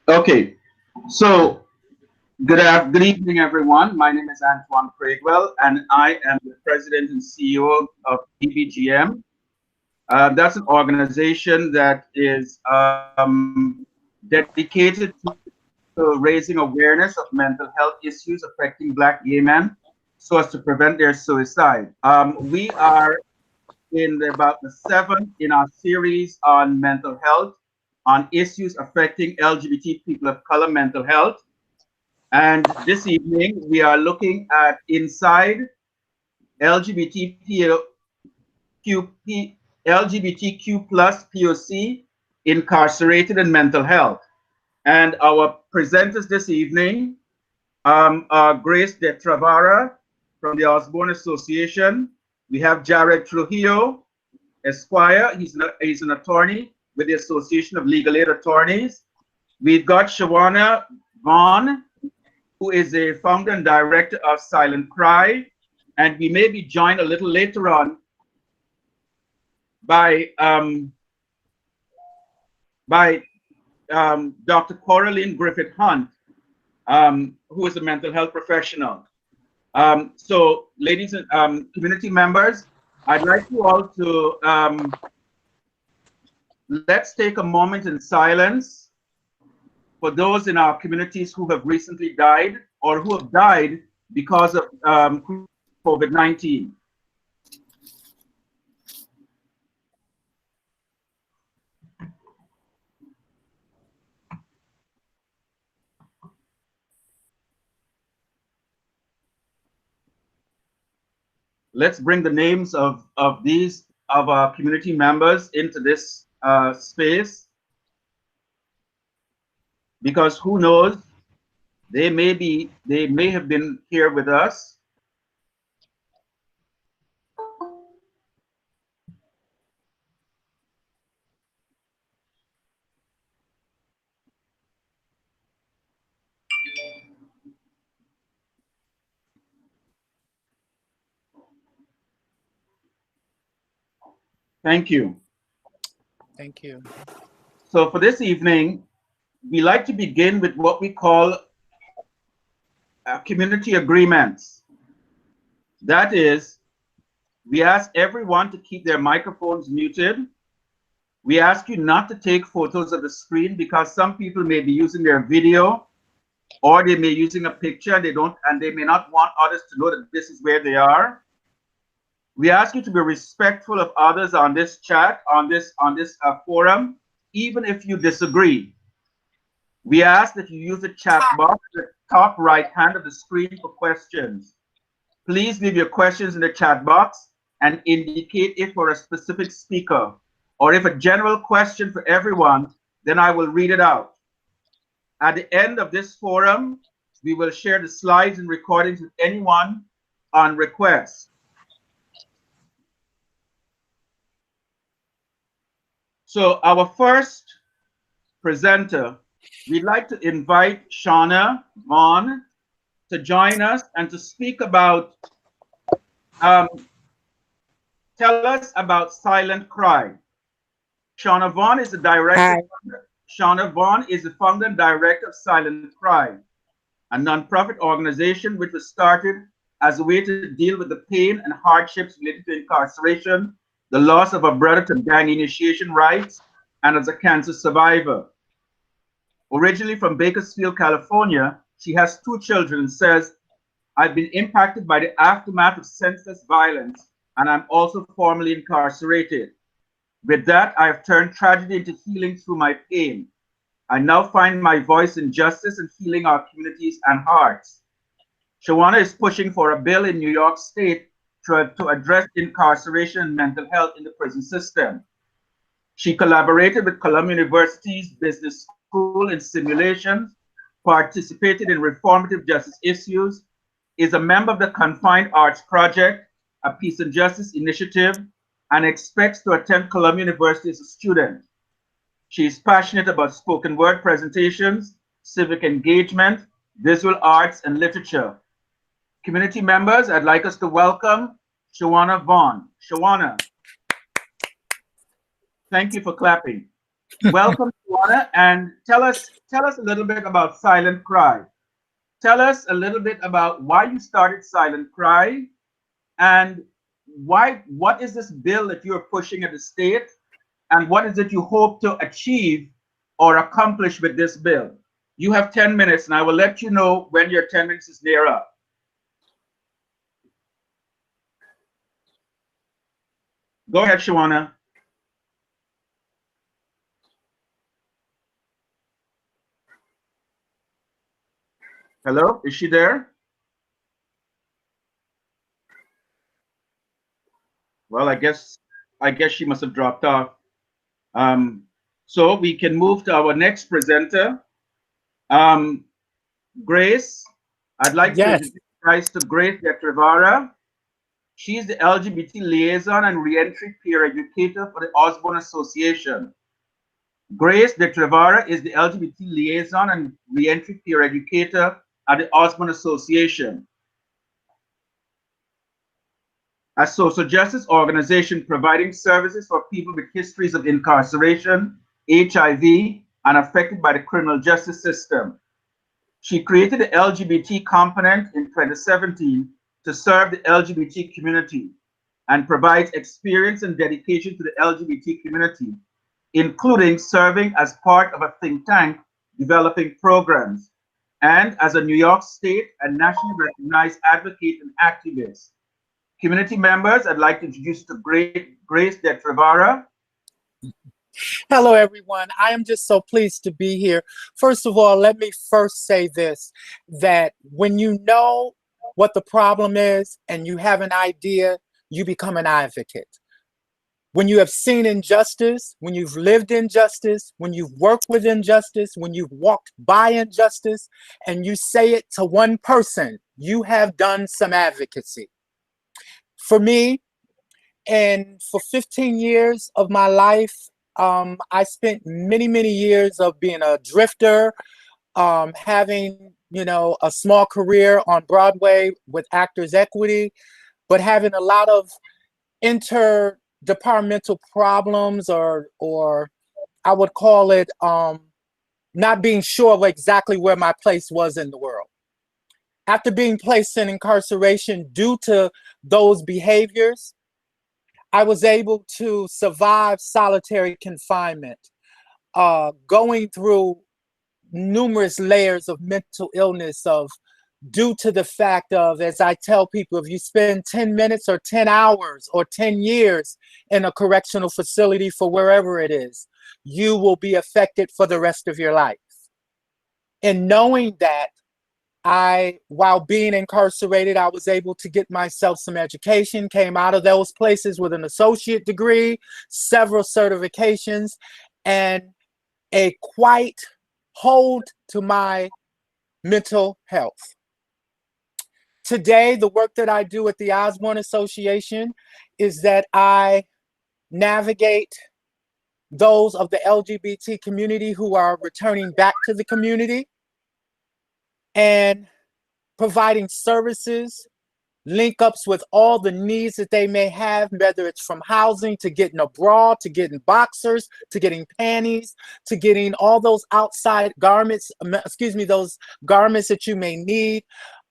Okay, so good evening, everyone. My name is Antoine Craigwell, and I am the president and CEO of DBGM. That's an organization that is dedicated to raising awareness of mental health issues affecting Black gay men so as to prevent their suicide. We are about the seventh in our series on mental health, on issues affecting LGBT people of color mental health. And this evening, we are looking at inside LGBTQ, LGBTQ plus POC, incarcerated and mental health. And our presenters this evening are Grace Detravarah from the Osborne Association. We have Jared Trujillo, Esquire. He's an attorney with the Association of Legal Aid Attorneys. We've got Shawanna Vaughn, who is a founder and director of Silent Cry, and we may be joined a little later on by Dr. Coralanne Griffith-Hunte, who is a mental health professional. So, ladies and community members, I'd like you all to let's take a moment in silence for those in our communities who have recently died or who have died because of COVID-19. Let's bring the names of our community members into this space, because who knows, they may have been here with us. Thank you. Thank you. So for this evening, we like to begin with what we call community agreements. That is, we ask everyone to keep their microphones muted. We ask you not to take photos of the screen because some people may be using their video or they may be using a picture and they may not want others to know that this is where they are. We ask you to be respectful of others on this chat, on this forum, even if you disagree. We ask that you use the chat box at the top right hand of the screen for questions. Please leave your questions in the chat box and indicate if for a specific speaker, or if a general question for everyone, then I will read it out. At the end of this forum, we will share the slides and recordings with anyone on request. So our first presenter, we'd like to invite Shawanna Vaughn to join us and to speak about, tell us about Silent Cry. Shawanna Vaughn is the director. Shawanna Vaughn is the founder and director of Silent Cry, a nonprofit organization which was started as a way to deal with the pain and hardships related to incarceration, the loss of a brother to gang initiation rites, and as a cancer survivor. Originally from Bakersfield, California, she has 2 children and says, "I've been impacted by the aftermath of senseless violence, and I'm also formerly incarcerated. With that, I have turned tragedy into healing through my pain. I now find my voice in justice and healing our communities and hearts." Shawanna is pushing for a bill in New York State to address incarceration and mental health in the prison system. She collaborated with Columbia University's business school in simulations, participated in reformative justice issues, is a member of the Confined Arts Project, a peace and justice initiative, and expects to attend Columbia University as a student. She is passionate about spoken word presentations, civic engagement, visual arts, and literature. Community members, I'd like us to welcome Shawanna Vaughn. Shawanna. Thank you for clapping. Welcome, Shawanna, and tell us a little bit about Silent Cry. Tell us a little bit about why you started Silent Cry and what is this bill that you're pushing at the state, and what is it you hope to achieve or accomplish with this bill? You have 10 minutes, and I will let you know when your 10 minutes is near up. Go ahead, Shawanna. Hello, is she there? Well, I guess she must have dropped off. Um, so we can move to our next presenter, um, Grace. I'd like to Yes. introduce you guys to Grace Detravarah. She's the LGBT liaison and reentry peer educator for the Osborne Association. Grace Detravarah is the LGBT liaison and reentry peer educator at the Osborne Association, a social justice organization providing services for people with histories of incarceration, HIV, and affected by the criminal justice system. She created the LGBT component in 2017 to serve the LGBT community and provides experience and dedication to the LGBT community, including serving as part of a think tank developing programs, and as a New York State and nationally recognized advocate and activist. Community members, I'd like to introduce you to Grace Detravarah. Hello, everyone. I am just so pleased to be here. First of all, let me first say this, that when you know what the problem is and you have an idea, you become an advocate. When you have seen injustice, when you've lived injustice, when you've worked with injustice, when you've walked by injustice, and you say it to one person, you have done some advocacy. For me, and for 15 years of my life, I spent many, many years of being a drifter, having, a small career on Broadway with Actors Equity, but having a lot of interdepartmental problems, or I would call it not being sure of exactly where my place was in the world. After being placed in incarceration due to those behaviors, I was able to survive solitary confinement, going through numerous layers of mental illness due to the fact of, as I tell people, if you spend 10 minutes or 10 hours or 10 years in a correctional facility for wherever it is, you will be affected for the rest of your life. And knowing that, while being incarcerated, I was able to get myself some education, came out of those places with an associate degree, several certifications, and a quite hold to my mental health. Today, the work that I do at the Osborne Association is that I navigate those of the LGBT community who are returning back to the community and providing services, link ups with all the needs that they may have, whether it's from housing to getting a bra, to getting boxers, to getting panties, to getting all those outside garments, those garments that you may need,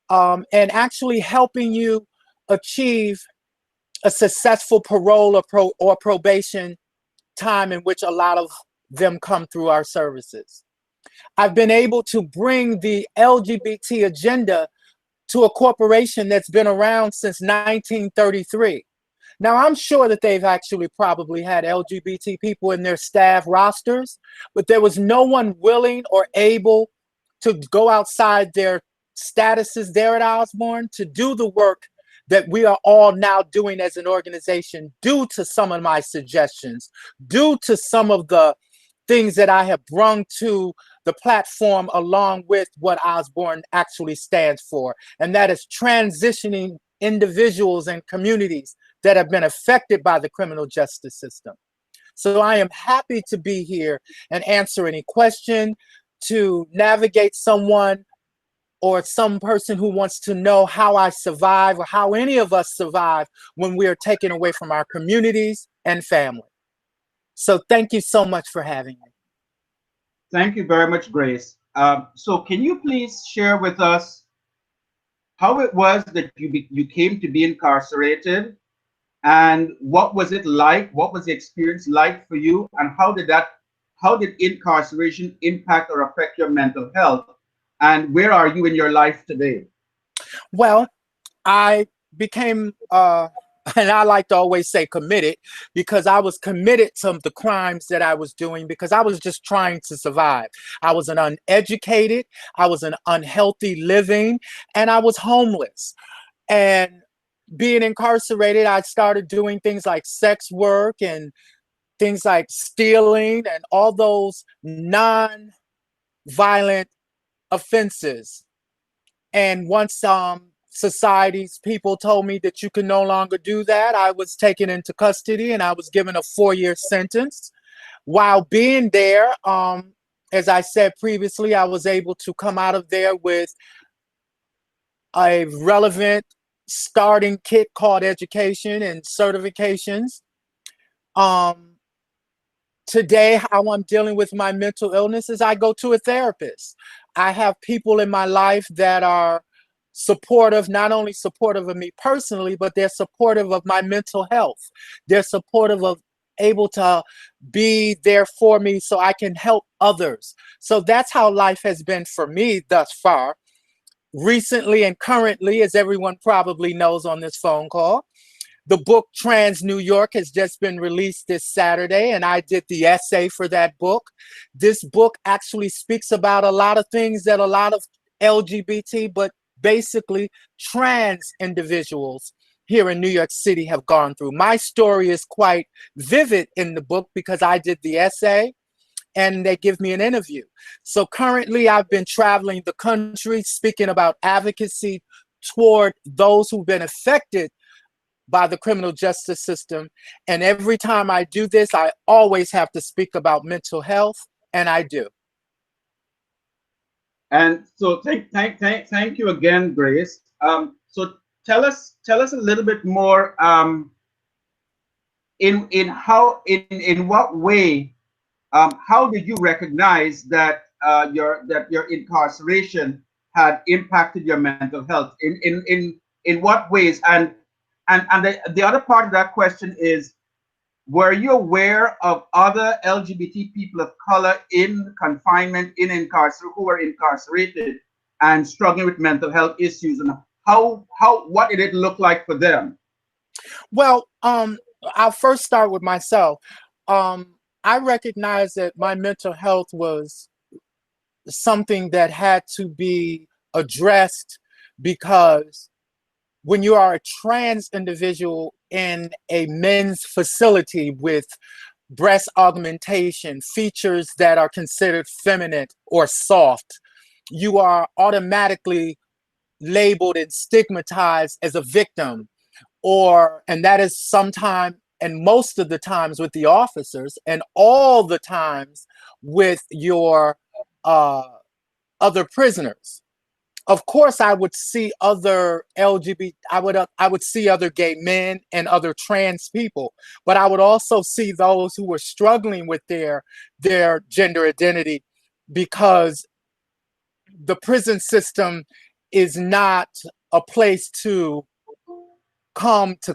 and actually helping you achieve a successful parole or probation time in which a lot of them come through our services. I've been able to bring the LGBT agenda to a corporation that's been around since 1933. Now, I'm sure that they've actually probably had LGBT people in their staff rosters, but there was no one willing or able to go outside their statuses there at Osborne to do the work that we are all now doing as an organization, due to some of my suggestions, due to some of the things that I have brung to the platform along with what Osborne actually stands for. And that is transitioning individuals and communities that have been affected by the criminal justice system. So I am happy to be here and answer any question, to navigate someone or some person who wants to know how I survive or how any of us survive when we are taken away from our communities and family. So thank you so much for having me. Thank you very much, Grace. So can you please share with us how it was that you came to be incarcerated, and what was it like? What was the experience like for you, and how did incarceration impact or affect your mental health? And where are you in your life today? Well, I became, and I like to always say committed, because I was committed to the crimes that I was doing because I was just trying to survive. I was an uneducated, I was an unhealthy living, and I was homeless. And being incarcerated, I started doing things like sex work and things like stealing and all those non-violent offenses. And once society's people told me that you can no longer do that, I was taken into custody and I was given a 4-year sentence. While being there, as I said previously, I was able to come out of there with a relevant starting kit called education and certifications. Um, Today, how I'm dealing with my mental illness is I go to a therapist. I have people in my life that are supportive, not only supportive of me personally, but they're supportive of my mental health. They're supportive of able to be there for me so I can help others. So that's how life has been for me thus far. Recently and currently, as everyone probably knows on this phone call, the book Trans New York has just been released this Saturday, and I did the essay for that book. This book actually speaks about a lot of things that a lot of LGBT, but basically trans individuals here in New York City have gone through. My story is quite vivid in the book because I did the essay and they give me an interview. So currently I've been traveling the country speaking about advocacy toward those who've been affected by the criminal justice system. And every time I do this, I always have to speak about mental health, and I do. And so thank you again, Grace. So tell us a little bit more, in what way, how did you recognize that your incarceration had impacted your mental health? In what ways? And the other part of that question is, were you aware of other LGBT people of color in confinement, who were incarcerated and struggling with mental health issues, and what did it look like for them? Well, I'll first start with myself. I recognize that my mental health was something that had to be addressed because when you are a trans individual in a men's facility with breast augmentation, features that are considered feminine or soft, you are automatically labeled and stigmatized as a victim. And that is sometimes, and most of the times with the officers, and all the times with your other prisoners. Of course, I would see other LGBT, I would see other gay men and other trans people, but I would also see those who were struggling with their gender identity, because the prison system is not a place to come to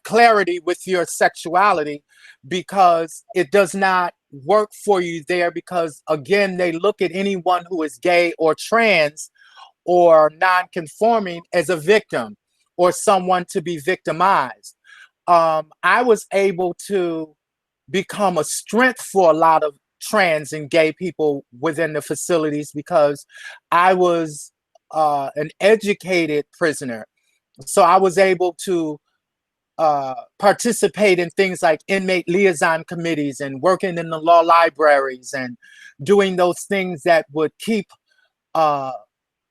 clarity with your sexuality, because it does not work for you there, because again, they look at anyone who is gay or trans or non-conforming as a victim or someone to be victimized. I was able to become a strength for a lot of trans and gay people within the facilities because I was an educated prisoner. So I was able to participate in things like inmate liaison committees and working in the law libraries and doing those things that would keep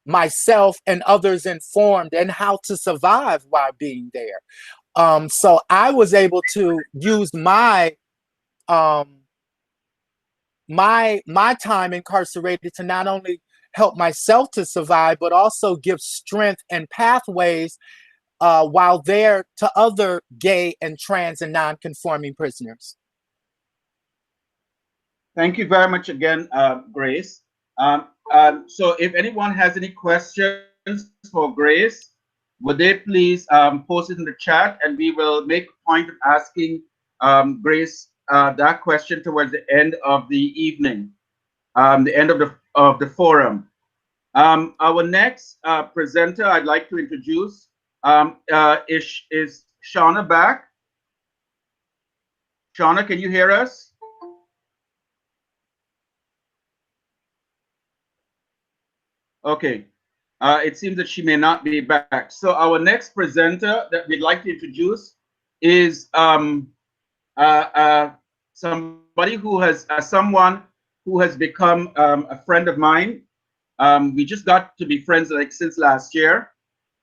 myself and others informed and how to survive while being there. So I was able to use um, my time incarcerated to not only help myself to survive, but also give strength and pathways while there to other gay and trans and non-conforming prisoners. Thank you very much again, Grace. So if anyone has any questions for Grace, would they please post it in the chat, and we will make a point of asking Grace that question towards the end of the evening, the end of the forum. Our next presenter I'd like to introduce is Shawanna back. Shawanna, can you hear us? Okay. It seems that she may not be back. So our next presenter that we'd like to introduce is somebody who has someone who has become a friend of mine. We just got to be friends like since last year.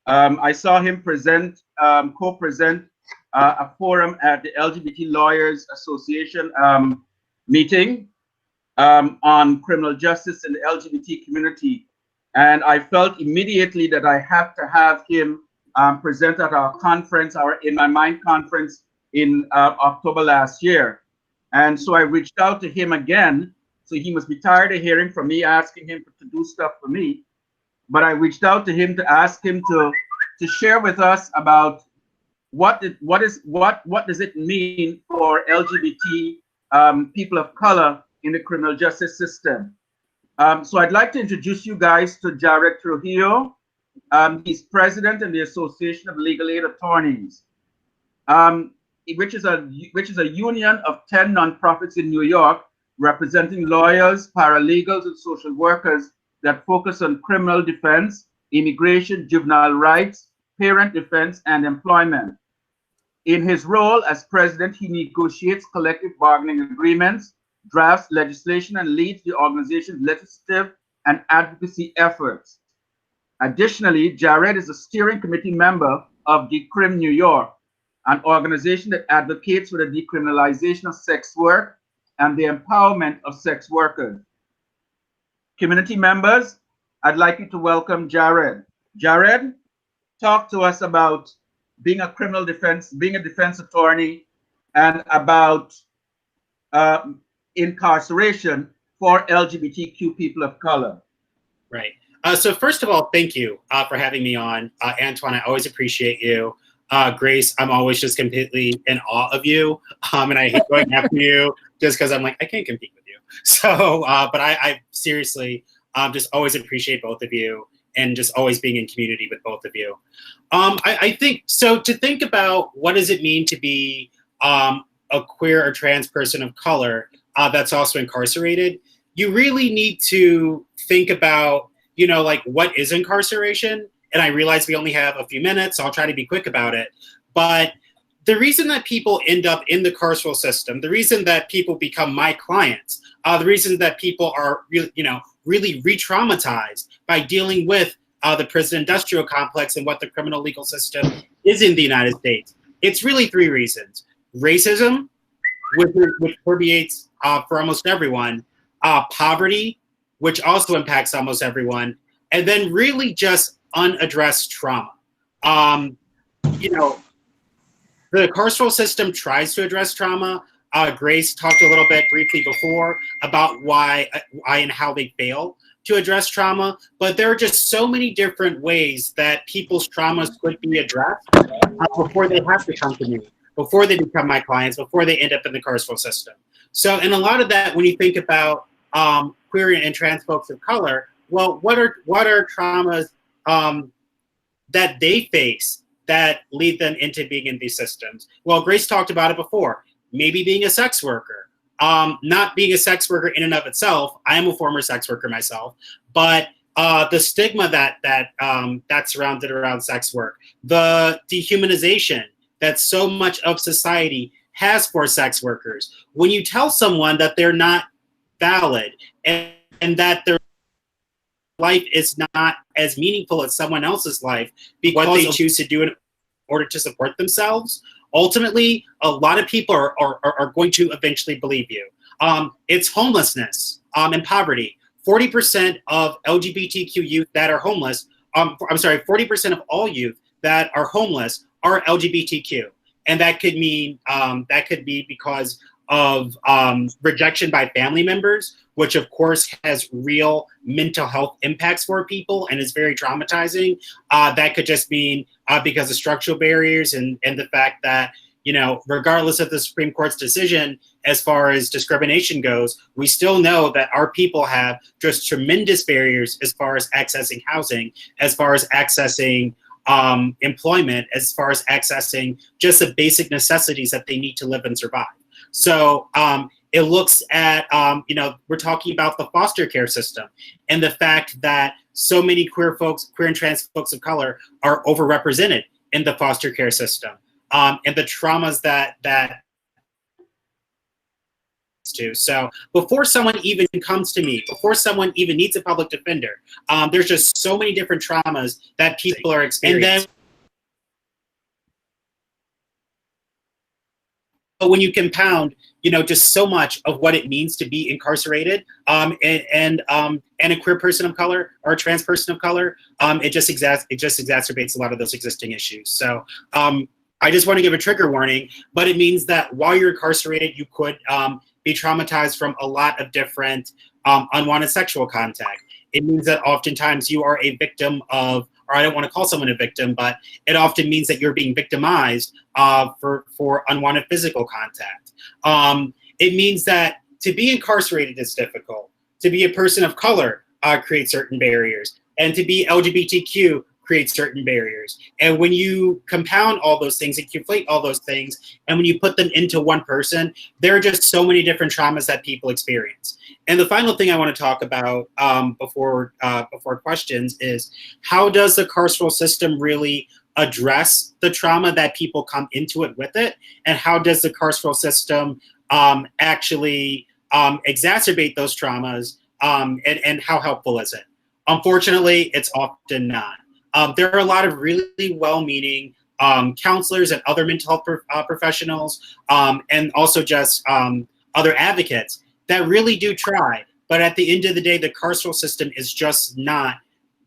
I saw him co-present a forum at the LGBT Lawyers Association meeting on criminal justice in the LGBT community. And I felt immediately that I have to have him present at our conference, our In My Mind conference in October last year. And so I reached out to him again. So he must be tired of hearing from me asking him to do stuff for me. But I reached out to him to ask him to share with us about what does it mean for LGBT people of color in the criminal justice system. So I'd like to introduce you guys to Jared Trujillo. He's president in the Association of Legal Aid Attorneys, which is a union of 10 nonprofits in New York representing lawyers, paralegals, and social workers that focus on criminal defense, immigration, juvenile rights, parent defense, and employment. In his role as president, he negotiates collective bargaining agreements, drafts legislation, and leads the organization's legislative and advocacy efforts. Additionally, Jared is a steering committee member of DCRIM New York, an organization that advocates for the decriminalization of sex work and the empowerment of sex workers. Community members, I'd like you to welcome Jared. Jared, talk to us about being a defense attorney, and about incarceration for LGBTQ people of color. Right. So first of all, thank you for having me on. Antoine, I always appreciate you. Grace, I'm always just completely in awe of you. And I hate going after you just because I'm like, I can't compete with you. So, but I seriously just always appreciate both of you, and just always being in community with both of you. I think, so to think about what does it mean to be a queer or trans person of color that's also incarcerated, you really need to think about, you know, like, what is incarceration? And I realize we only have a few minutes, so I'll try to be quick about it. But the reason that people end up in the carceral system, the reason that people become my clients, the reason that people are really re-traumatized by dealing with the prison industrial complex and what the criminal legal system is in the United States, it's really three reasons. Racism, which permeates for almost everyone, poverty, which also impacts almost everyone, and then really just unaddressed trauma. The carceral system tries to address trauma. Grace talked a little bit briefly before about why and how they fail to address trauma, but there are just so many different ways that people's traumas could be addressed before they have to come to me, before they become my clients, before they end up in the carceral system. So, and a lot of that, when you think about queer and trans folks of color, well, what are traumas that they face that lead them into being in these systems? Well, Grace talked about it before. Maybe being a sex worker, not being a sex worker in and of itself. I am a former sex worker myself, but the stigma that's surrounded around sex work, the dehumanization that so much of society has for sex workers. When you tell someone that they're not valid and that their life is not as meaningful as someone else's life because what they choose to do in order to support themselves, ultimately, a lot of people are going to eventually believe you. It's homelessness and poverty. 40% of LGBTQ youth that are homeless, 40% of all youth that are homeless are LGBTQ. And that could mean, that could be because rejection by family members, which of course has real mental health impacts for people and is very traumatizing. That could just mean because of structural barriers and the fact that, you know, regardless of the Supreme Court's decision as far as discrimination goes, we still know that our people have just tremendous barriers as far as accessing housing, as far as accessing employment, as far as accessing just the basic necessities that they need to live and survive. So it looks at, you know, we're talking about the foster care system and the fact that so many queer folks, queer and trans folks of color are overrepresented in the foster care system, and the traumas that to. So before someone even comes to me, before someone even needs a public defender, there's just so many different traumas that people are experiencing. And then when you compound, you know, just so much of what it means to be incarcerated, and a queer person of color or a trans person of color, it just exacerbates a lot of those existing issues. So I just want to give a trigger warning, but it means that while you're incarcerated, you could be traumatized from a lot of different unwanted sexual contact. It means that oftentimes you are a victim of, or I don't want to call someone a victim, but it often means that you're being victimized for unwanted physical contact. It means that to be incarcerated is difficult. To be a person of color creates certain barriers. And to be LGBTQ creates certain barriers. And when you compound all those things and conflate all those things, and when you put them into one person, there are just so many different traumas that people experience. And the final thing I want to talk about before questions is, how does the carceral system really address the trauma that people come into it with it? And how does the carceral system actually exacerbate those traumas? And how helpful is it? Unfortunately, it's often not. There are a lot of really well-meaning counselors and other mental health professionals, and also just other advocates that really do try. But at the end of the day, the carceral system is just not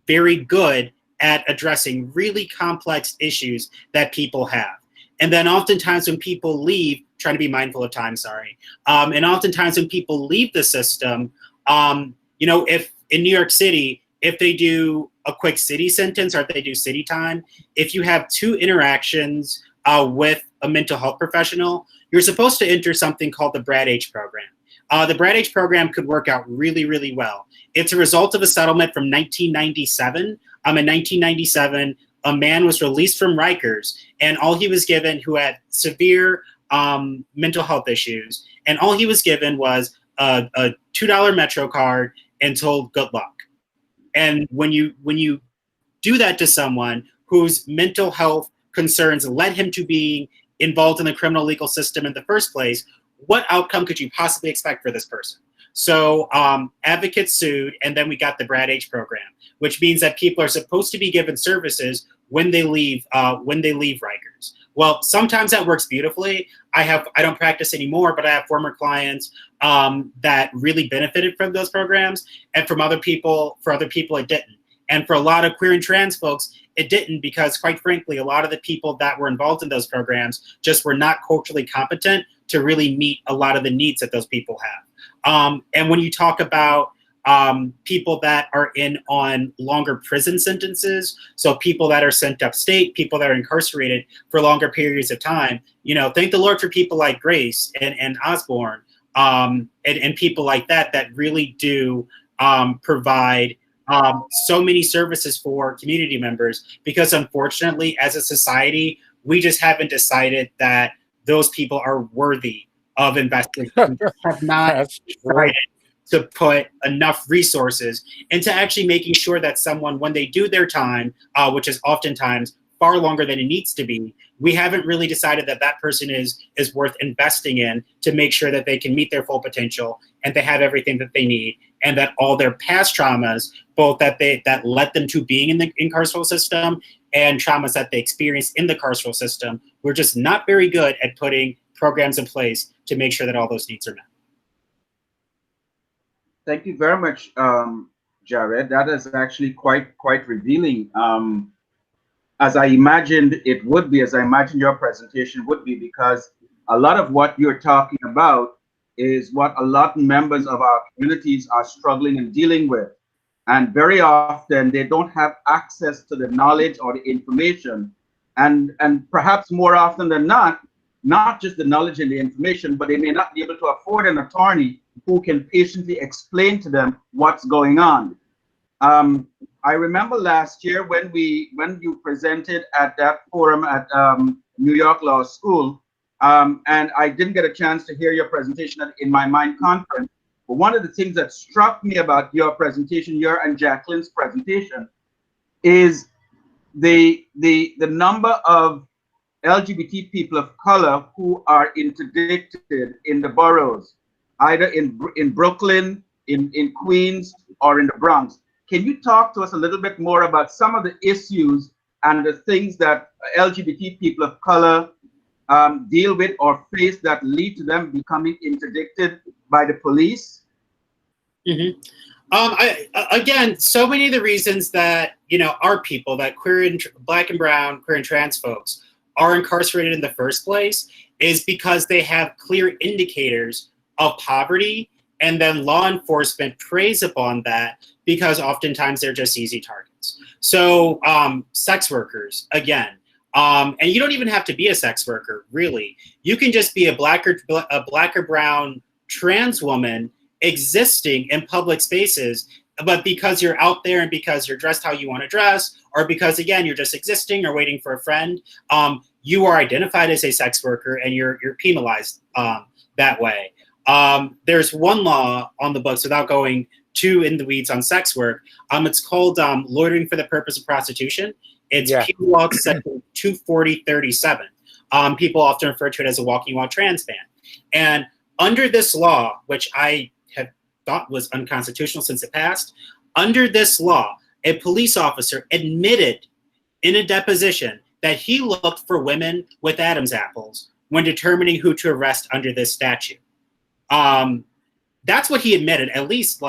very good at addressing really complex issues that people have. And then oftentimes when people leave, trying to be mindful of time, sorry. And oftentimes when people leave the system, you know, if in New York City, if they do a quick city sentence or if they do city time, if you have 2 interactions with a mental health professional, you're supposed to enter something called the Brad H program. The Brad H program could work out really, really well. It's a result of a settlement from 1997. In 1997, a man was released from Rikers, and all he was given, who had severe mental health issues, and all he was given was a $2 Metro card and told good luck. And when you do that to someone whose mental health concerns led him to being involved in the criminal legal system in the first place, what outcome could you possibly expect for this person? So advocates sued, and then we got the Brad H program, which means that people are supposed to be given services when they leave Rikers. Well, sometimes that works beautifully. I don't practice anymore, but I have former clients that really benefited from those programs, and for other people it didn't. And for a lot of queer and trans folks, it didn't, because quite frankly, a lot of the people that were involved in those programs just were not culturally competent to really meet a lot of the needs that those people have. And when you talk about people that are in on longer prison sentences, so people that are sent upstate, people that are incarcerated for longer periods of time, you know, thank the Lord for people like Grace and Osborne, and people like that really do provide so many services for community members, because unfortunately, as a society, we just haven't decided that those people are worthy of investing. We have not decided to put enough resources into actually making sure that someone, when they do their time, which is oftentimes far longer than it needs to be, we haven't really decided that that person is worth investing in to make sure that they can meet their full potential and they have everything that they need, and that all their past traumas, both that led them to being in the carceral system and traumas that they experienced in the carceral system, we're just not very good at putting programs in place to make sure that all those needs are met. Thank you very much, Jared. That is actually quite revealing. As I imagined it would be, as I imagined your presentation would be, because a lot of what you're talking about is what a lot of members of our communities are struggling and dealing with. And very often they don't have access to the knowledge or the information. And perhaps more often than not just the knowledge and the information, but they may not be able to afford an attorney who can patiently explain to them what's going on. I remember last year when you presented at that forum at New York Law School, and I didn't get a chance to hear your presentation in my mind conference. But one of the things that struck me about your presentation, your and Jacqueline's presentation, is the number of LGBT people of color who are interdicted in the boroughs, either in Brooklyn, in Queens, or in the Bronx. Can you talk to us a little bit more about some of the issues and the things that LGBT people of color deal with or face that lead to them becoming interdicted by the police? Mm-hmm. Again, so many of the reasons that, our people, that queer and black and brown, queer and trans folks are incarcerated in the first place is because they have clear indicators of poverty, and then law enforcement preys upon that because oftentimes they're just easy targets. So sex workers, again, and you don't even have to be a sex worker, really. You can just be a black or brown trans woman existing in public spaces, but because you're out there and because you're dressed how you want to dress, or because, again, you're just existing or waiting for a friend, you are identified as a sex worker and you're penalized that way. There's one law on the books, without going too in the weeds on sex work. It's called loitering for the purpose of prostitution. It's Penal Law Section 24037. People often refer to it as a walking while trans ban. And under this law, which I had thought was unconstitutional since it passed, under this law, a police officer admitted in a deposition that he looked for women with Adam's apples when determining who to arrest under this statute. That's what he admitted. At least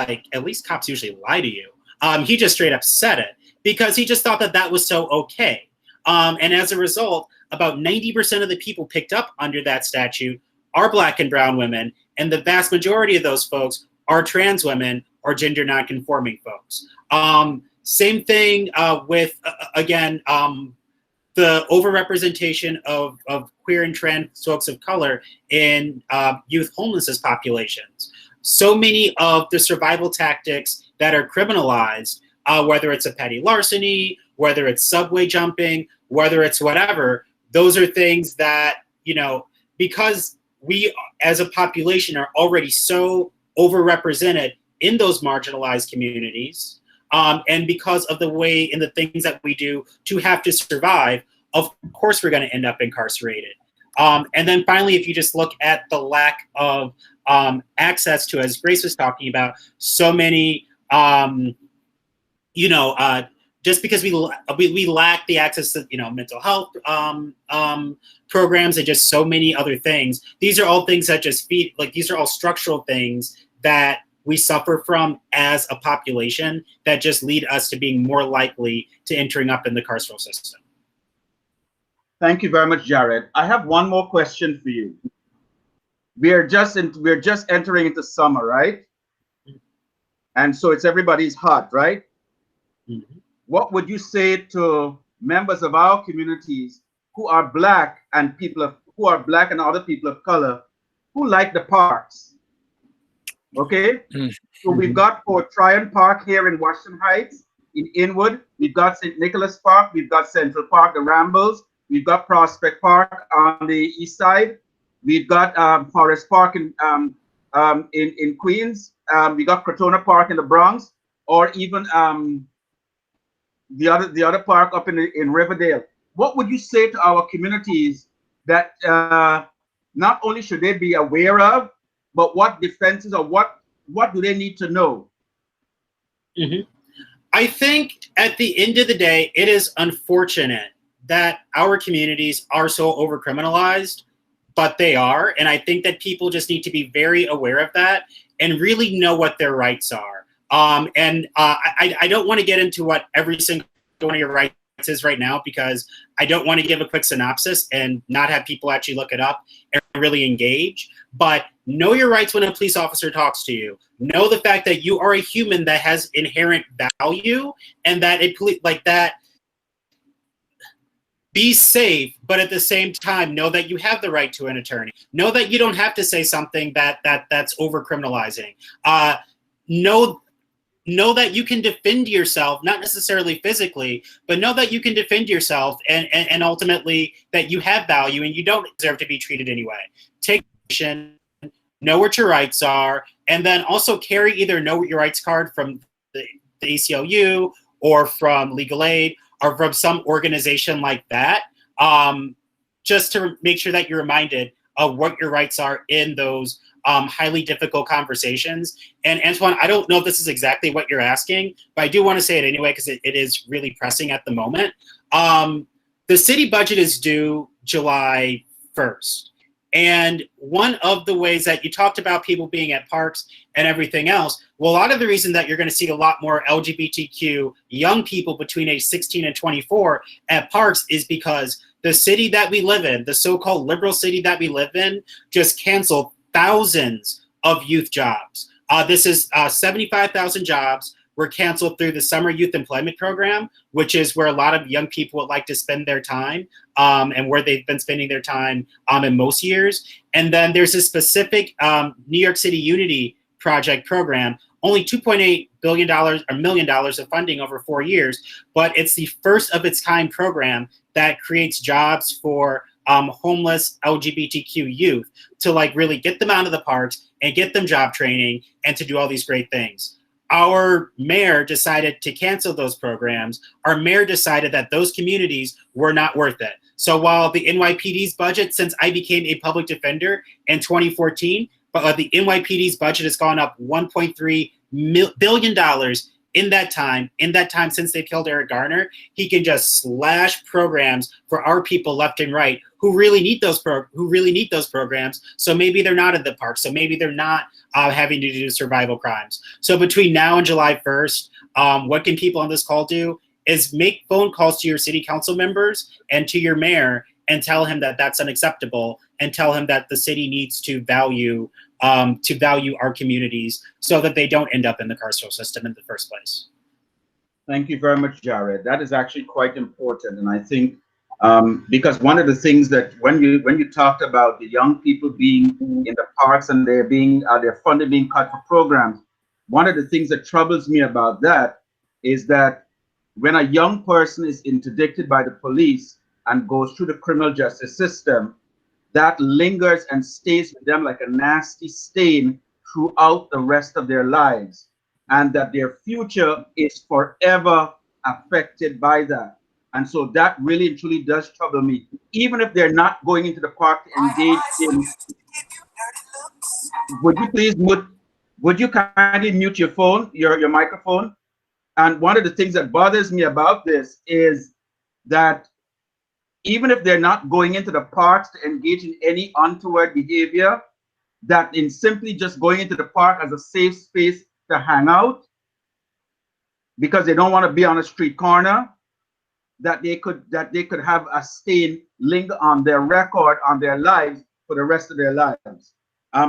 cops usually lie to you. He just straight up said it because he just thought that was so okay. And as a result, about 90% of the people picked up under that statute are black and brown women, and the vast majority of those folks are trans women or gender nonconforming folks. Same thing with, again, the overrepresentation of queer and trans folks of color in youth homelessness populations. So many of the survival tactics that are criminalized, whether it's a petty larceny, whether it's subway jumping, whether it's whatever, those are things that, because we as a population are already so overrepresented in those marginalized communities, and because of the way and the things that we do to have to survive, of course we're going to end up incarcerated. And then finally, if you just look at the lack of access to, as Grace was talking about, so many, just because we lack the access to, mental health programs and just so many other things. These are all things that just feed, these are all structural things that we suffer from as a population that just lead us to being more likely to entering up in the carceral system. Thank you very much, Jared. I have one more question for you. We're just entering into summer, right? And so it's everybody's hot, right? Mm-hmm. What would you say to members of our communities who are black and other people of color who like the parks? Okay, so we've got Fort Tryon Park here in Washington Heights, in Inwood. We've got St. Nicholas Park. We've got Central Park, the Rambles. We've got Prospect Park on the east side. We've got Forest Park in Queens. We got Crotona Park in the Bronx, or even the other park up in Riverdale. What would you say to our communities that not only should they be aware of, but what defenses or what do they need to know? Mm-hmm. I think at the end of the day, it is unfortunate that our communities are so overcriminalized, but they are. And I think that people just need to be very aware of that and really know what their rights are. I don't want to get into what every single one of your rights is right now, because I don't want to give a quick synopsis and not have people actually look it up and really engage. But know your rights when a police officer talks to you. Know the fact that you are a human that has inherent value, and that be safe, but at the same time, know that you have the right to an attorney. Know that you don't have to say something that's over criminalizing. Know that you can defend yourself, not necessarily physically, but know that you can defend yourself, and ultimately that you have value and you don't deserve to be treated anyway. Take action, know what your rights are, and then also carry either know what your rights card from the ACLU or from legal aid or from some organization like that, just to make sure that you're reminded of what your rights are in those highly difficult conversations. And Antoine, I don't know if this is exactly what you're asking, but I do want to say it anyway, because it is really pressing at the moment. The city budget is due July 1st. And one of the ways that you talked about people being at parks and everything else, well, a lot of the reason that you're going to see a lot more LGBTQ young people between age 16 and 24 at parks is because the city that we live in, the so-called liberal city that we live in, just canceled thousands of youth jobs. This is 75,000 jobs were canceled through the Summer Youth Employment Program, which is where a lot of young people would like to spend their time, and where they've been spending their time in most years. And then there's a specific New York City Unity Project program, only $2.8 billion or $1 million of funding over 4 years, but it's the first of its kind program that creates jobs for homeless LGBTQ youth to really get them out of the parks and get them job training and to do all these great things. Our mayor decided to cancel those programs. Our mayor decided that those communities were not worth it. So while the NYPD's budget, since I became a public defender in 2014, but the NYPD's budget has gone up $1.3 billion in that time since they killed Eric Garner, he can just slash programs for our people left and right who really need those programs. So maybe they're not at the park. So maybe they're not having to do survival crimes. So between now and July 1st, what can people on this call do is make phone calls to your city council members and to your mayor and tell him that that's unacceptable, and tell him that the city needs to value our communities so that they don't end up in the carceral system in the first place. Thank you very much, Jared. That is actually quite important, and I think because one of the things that when you talked about the young people being in the parks and their funding being cut for programs, one of the things that troubles me about that is that when a young person is interdicted by the police and goes through the criminal justice system, that lingers and stays with them like a nasty stain throughout the rest of their lives, and that their future is forever affected by that. And so that really and truly does trouble me. Even if they're not going into the park to engage in, would you kindly mute your phone, your microphone? And one of the things that bothers me about this is that even if they're not going into the parks to engage in any untoward behavior, that in simply just going into the park as a safe space to hang out because they don't want to be on a street corner, that they could have a stain linger on their record, on their lives for the rest of their lives.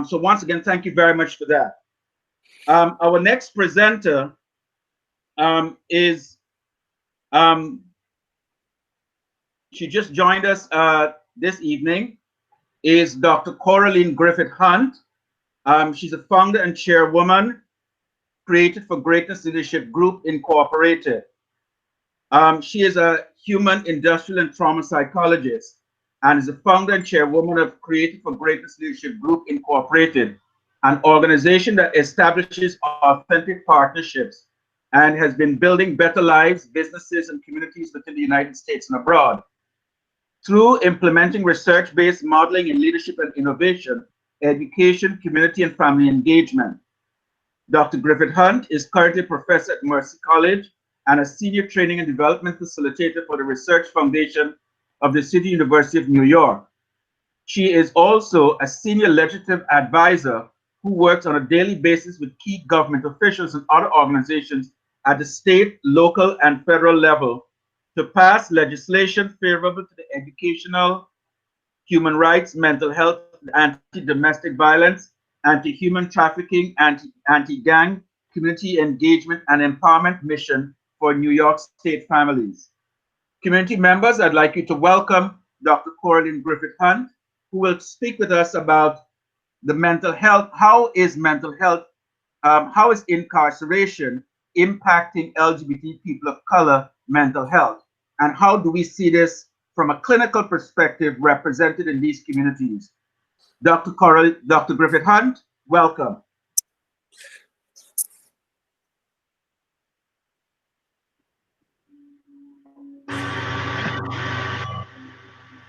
So once again, thank you very much for that. Our next presenter is she just joined us this evening, is Dr. Coralanne Griffith-Hunte. She's a founder and chairwoman, Created for Greatness Leadership Group, Incorporated. She is a human, industrial, and trauma psychologist, and is a founder and chairwoman of Created for Greatness Leadership Group, Incorporated, an organization that establishes authentic partnerships and has been building better lives, businesses, and communities within the United States and abroad. Through implementing research-based modeling in leadership and innovation, education, community, and family engagement. Dr. Griffith-Hunte is currently a professor at Mercy College and a senior training and development facilitator for the Research Foundation of the City University of New York. She is also a senior legislative advisor who works on a daily basis with key government officials and other organizations at the state, local, and federal level to pass legislation favorable to the educational, human rights, mental health, anti-domestic violence, anti-human trafficking, anti-gang, community engagement, and empowerment mission for New York State families. Community members, I'd like you to welcome Dr. Coralanne Griffith-Hunte, who will speak with us about the mental health. How is mental health, how is incarceration impacting LGBT people of color mental health? And how do we see this from a clinical perspective represented in these communities? Dr. Griffith-Hunte, welcome.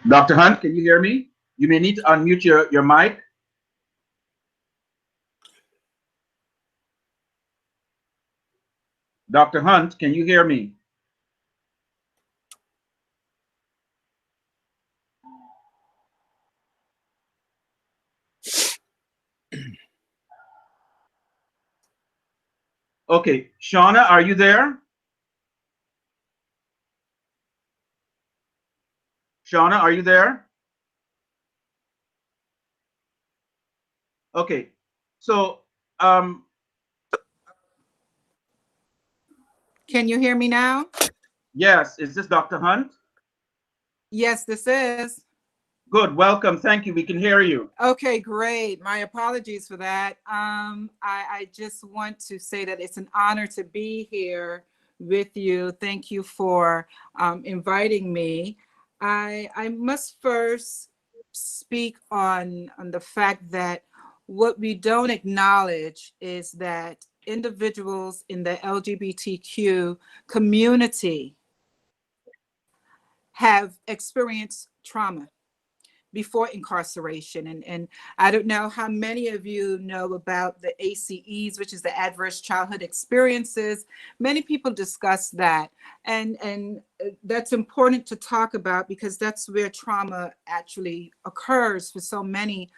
Dr. Hunt, can you hear me? You may need to unmute your mic. Dr. Hunt, can you hear me? Okay, Shawanna, are you there? Shawanna, are you there? Okay, so can you hear me now? yes, is this Dr. Hunt? Yes, this is. Good, welcome, thank you, we can hear you. Okay, great. My apologies for that. I just want to say that it's an honor to be here with you. Thank you for inviting me. I must first speak on the fact that what we don't acknowledge is that individuals in the LGBTQ community have experienced trauma before incarceration. And I don't know how many of you know about the ACEs, which is the adverse childhood experiences. Many people discuss that. And that's important to talk about because that's where trauma actually occurs for so many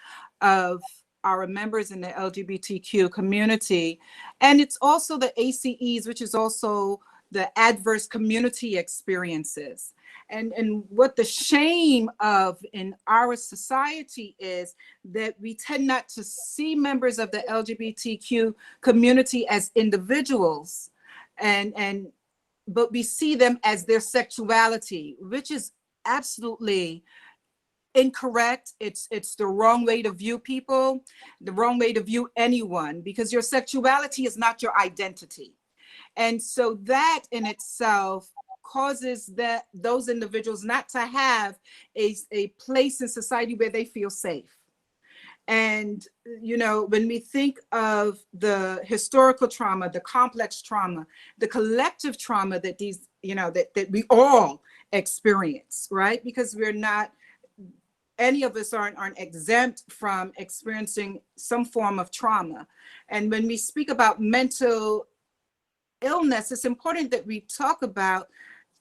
of our members in the LGBTQ community. And it's also the ACEs, which is also the adverse community experiences. And what the shame of in our society is that we tend not to see members of the LGBTQ community as individuals, but we see them as their sexuality, which is absolutely incorrect. It's the wrong way to view people, the wrong way to view anyone, because your sexuality is not your identity. And so that in itself causes those individuals not to have a place in society where they feel safe. And, you know, when we think of the historical trauma, the complex trauma, the collective trauma that these, you know, that we all experience, right? Because we're not, any of us aren't exempt from experiencing some form of trauma. And when we speak about mental illness, it's important that we talk about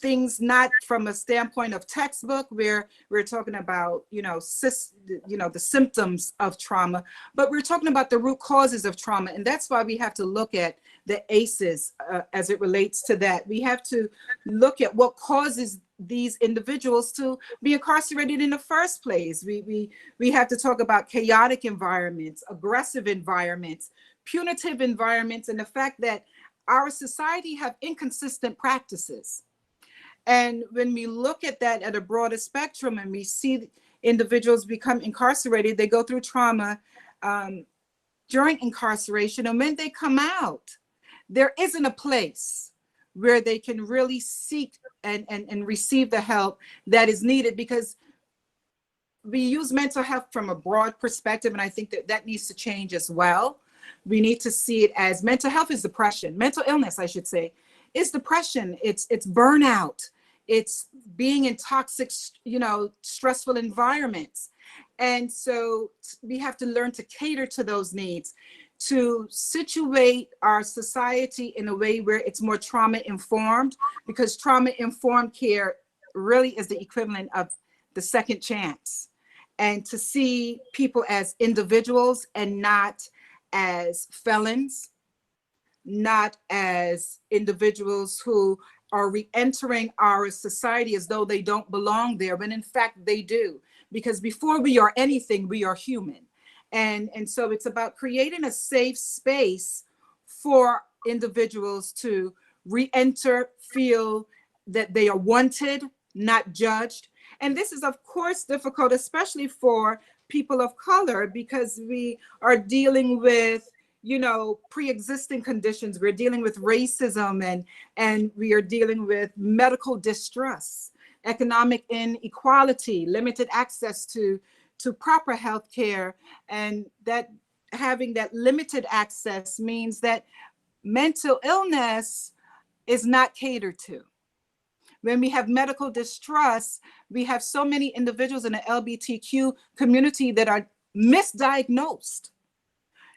things not from a standpoint of textbook where we're talking about, you know, the symptoms of trauma, but we're talking about the root causes of trauma. And that's why we have to look at the ACEs as it relates to that. We have to look at what causes these individuals to be incarcerated in the first place. We have to talk about chaotic environments, aggressive environments, punitive environments, and the fact that our society have inconsistent practices. And when we look at that at a broader spectrum and we see individuals become incarcerated, they go through trauma during incarceration, and when they come out, there isn't a place where they can really seek and receive the help that is needed, because we use mental health from a broad perspective, and I think that needs to change as well. We need to see it as mental health is depression, mental illness, I should say, is depression, it's burnout, it's being in toxic, you know, stressful environments. And so we have to learn to cater to those needs, to situate our society in a way where it's more trauma informed, because trauma informed care really is the equivalent of the second chance, and to see people as individuals and not as felons, not as individuals who are re-entering our society as though they don't belong there, when in fact they do. Because before we are anything, we are human. And so it's about creating a safe space for individuals to re-enter, feel that they are wanted, not judged. And this is, of course, difficult, especially for people of color, because we are dealing with, pre-existing conditions. We're dealing with racism, and we are dealing with medical distress, economic inequality, limited access to proper health care, and that having that limited access means that mental illness is not catered to. When we have medical distress, we have so many individuals in the LGBTQ community that are misdiagnosed.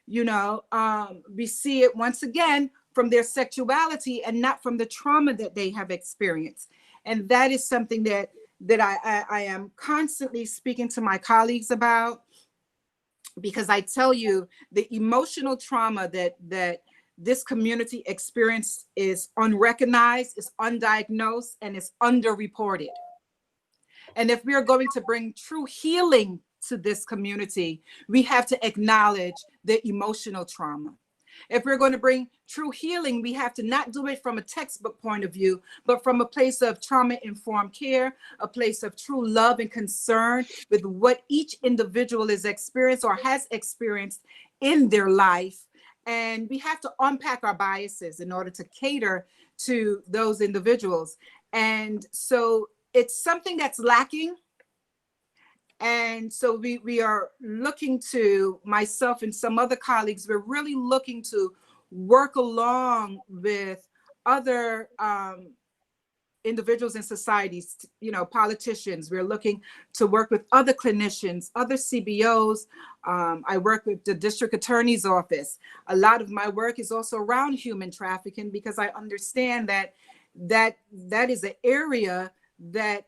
We see it once again from their sexuality and not from the trauma that they have experienced. And that is something that I am constantly speaking to my colleagues about, because I tell you, the emotional trauma that this community experience is unrecognized, is undiagnosed, and is underreported. And if we are going to bring true healing to this community, we have to acknowledge the emotional trauma. If we're going to bring true healing, we have to not do it from a textbook point of view, but from a place of trauma-informed care, a place of true love and concern with what each individual is experienced or has experienced in their life. And we have to unpack our biases in order to cater to those individuals. And so it's something that's lacking. And so we are looking to, myself and some other colleagues, we're really looking to work along with other individuals in societies, politicians. We're looking to work with other clinicians, other CBOs. I work with the district attorney's office. A lot of my work is also around human trafficking, because I understand that is an area that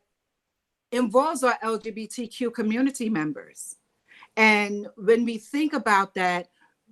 involves our LGBTQ community members. And when we think about that,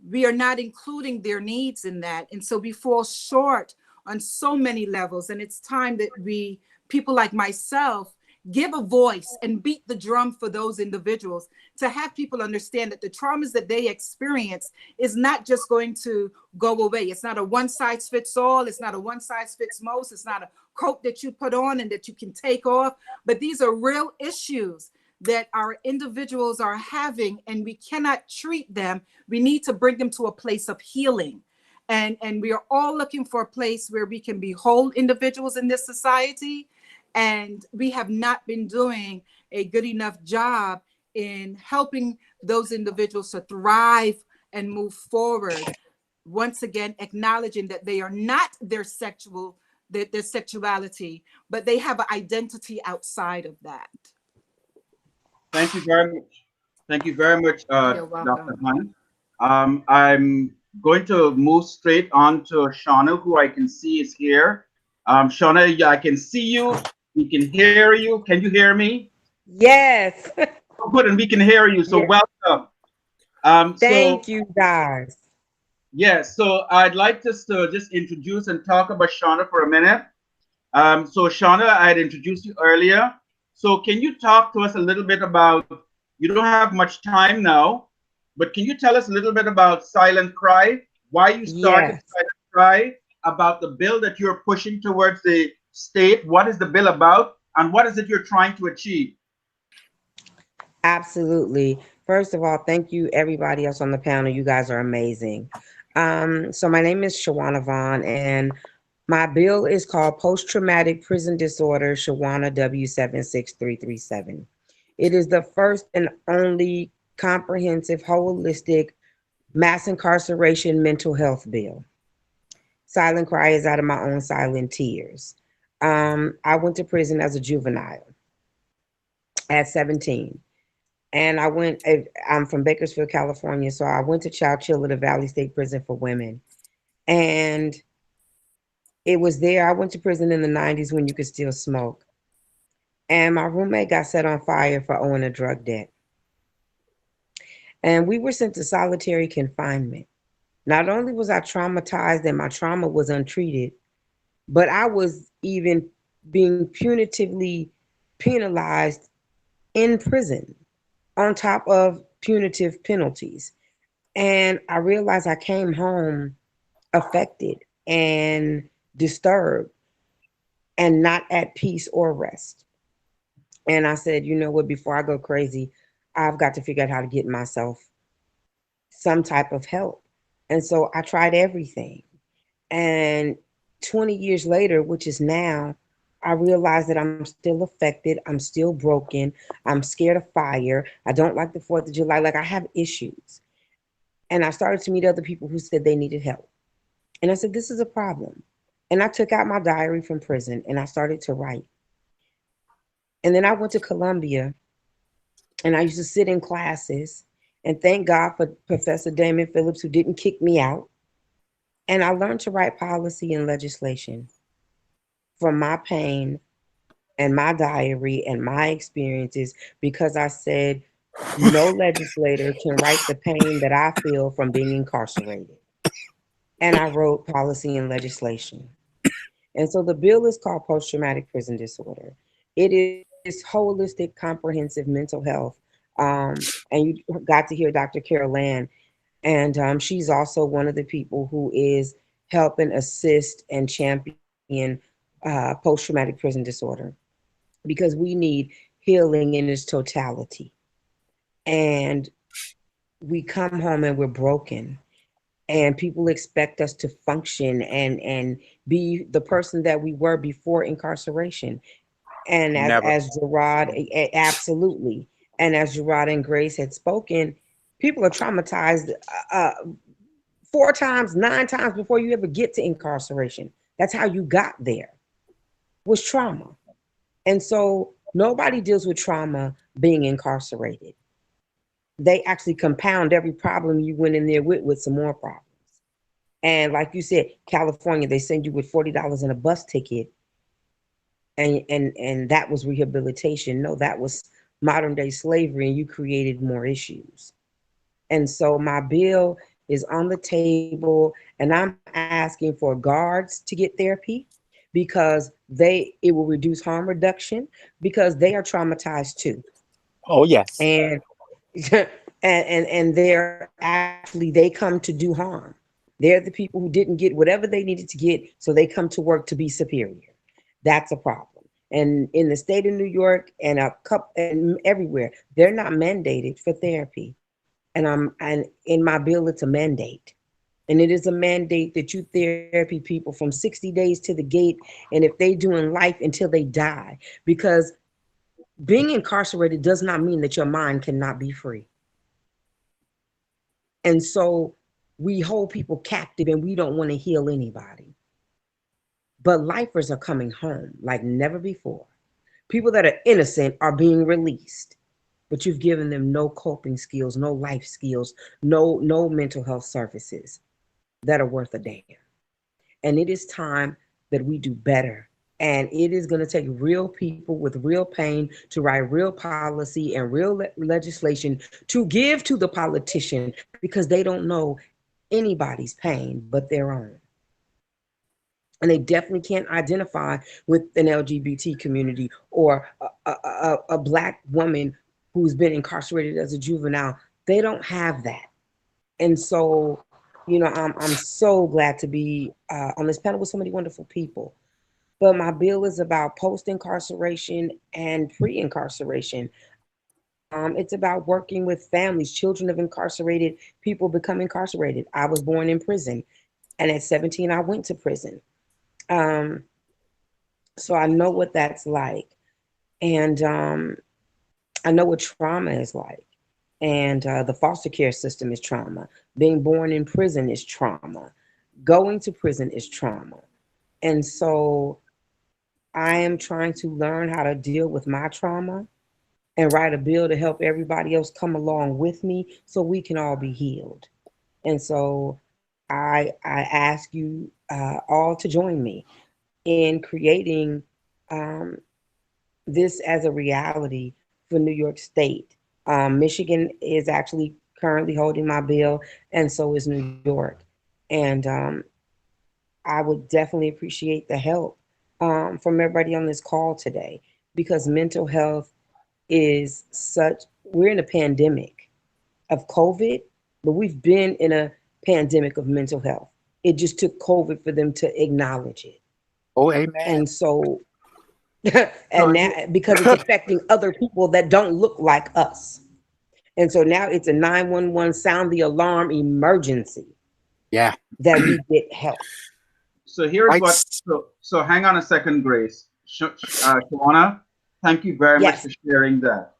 we are not including their needs in that. And so we fall short on so many levels. And it's time that we, people like myself, give a voice and beat the drum for those individuals, to have people understand that the traumas that they experience is not just going to go away. It's not a one size fits all. It's not a one size fits most. It's not a coat that you put on and that you can take off. But these are real issues that our individuals are having, and we cannot treat them. We need to bring them to a place of healing. And we are all looking for a place where we can be whole individuals in this society. And we have not been doing a good enough job in helping those individuals to thrive and move forward. Once again, acknowledging that they are not their sexuality, but they have an identity outside of that. Thank you very much. Thank you very much, You're welcome. Dr. Hunt. I'm going to move straight on to Shawanna, who I can see is here. Shawanna, I can see you. We can hear you. Can you hear me? Yes. Oh, good, and we can hear you. So Yes. welcome. Thank you, guys. Yes. So I'd like us to just introduce and talk about Shawanna for a minute. So Shawanna, I had introduced you earlier. So can you talk to us a little bit about, you don't have much time now, but can you tell us a little bit about Silent Cry, why you started Yes. Silent Cry, about the bill that you're pushing towards the state? What is the bill about, and what is it you're trying to achieve? Absolutely. First of all, thank you everybody else on the panel. You guys are amazing. So my name is Shawanna Vaughn, and my bill is called Post-Traumatic Prison Disorder, Shawanna W76337. It is the first and only comprehensive, holistic mass incarceration mental health bill. Silent Cry is out of my own silent tears. I went to prison as a juvenile at 17. And I'm from Bakersfield, California. So I went to Chowchilla, the Valley State Prison for Women. And it was there. I went to prison in the 90s when you could still smoke. And my roommate got set on fire for owing a drug debt. And we were sent to solitary confinement. Not only was I traumatized and my trauma was untreated, but I was even being punitively penalized in prison on top of punitive penalties. And I realized I came home affected and disturbed and not at peace or rest. And I said, you know what, before I go crazy, I've got to figure out how to get myself some type of help. And so I tried everything. And 20 years later, which is now, I realized that I'm still affected. I'm still broken. I'm scared of fire. I don't like the 4th of July. Like, I have issues. And I started to meet other people who said they needed help. And I said, this is a problem. And I took out my diary from prison and I started to write. And then I went to Columbia and I used to sit in classes, and thank God for Professor Damon Phillips, who didn't kick me out. And I learned to write policy and legislation from my pain and my diary and my experiences, because I said, no legislator can write the pain that I feel from being incarcerated. And I wrote policy and legislation. And so the bill is called post-traumatic prison disorder. It is holistic, comprehensive mental health. And you got to hear Dr. Carolanne, and she's also one of the people who is helping assist and champion post-traumatic prison disorder, because we need healing in its totality. And we come home and we're broken, and people expect us to function and be the person that we were before incarceration. And Never. as Gerard, absolutely. And as Gerard and Grace had spoken, people are traumatized 4 times, 9 times before you ever get to incarceration. That's how you got there, was trauma. And so nobody deals with trauma being incarcerated. They actually compound every problem you went in there with some more problems. And like you said, California, they send you with $40 in a bus ticket, and that was rehabilitation. No, that was modern day slavery, and you created more issues. And so my bill is on the table, and I'm asking for guards to get therapy, because it will reduce harm reduction, because they are traumatized too. Oh, yes. And and they're actually, they come to do harm. They're the people who didn't get whatever they needed to get, so they come to work to be superior. That's a problem. And in the state of New York and and everywhere, they're not mandated for therapy. And in my bill, it's a mandate. And it is a mandate that you therapy people from 60 days to the gate, and if they doing life until they die. Because being incarcerated does not mean that your mind cannot be free. And so we hold people captive, and we don't want to heal anybody. But lifers are coming home like never before. People that are innocent are being released, but you've given them no coping skills, no life skills, no mental health services that are worth a damn. And it is time that we do better. And it is going to take real people with real pain to write real policy and real legislation to give to the politician, because they don't know anybody's pain but their own. And they definitely can't identify with an LGBT community or a Black woman who's been incarcerated as a juvenile. They don't have that. And so, I'm so glad to be on this panel with so many wonderful people. But my bill is about post-incarceration and pre-incarceration. It's about working with families, children of incarcerated people become incarcerated. I was born in prison, and at 17, I went to prison. So I know what that's like. And I know what trauma is like. And the foster care system is trauma. Being born in prison is trauma. Going to prison is trauma. And so I am trying to learn how to deal with my trauma and write a bill to help everybody else come along with me, so we can all be healed. And so I ask you all to join me in creating this as a reality for New York State. Michigan is actually currently holding my bill, and so is New York. And I would definitely appreciate the help from everybody on this call today, because mental health is we're in a pandemic of COVID, but we've been in a pandemic of mental health. It just took COVID for them to acknowledge it. Oh, amen. And so, So and now, because it's affecting other people that don't look like us. And so now it's a 911 sound the alarm emergency. Yeah. That we get help. So here's what. So hang on a second, Grace. Shawanna, thank you very much for sharing that.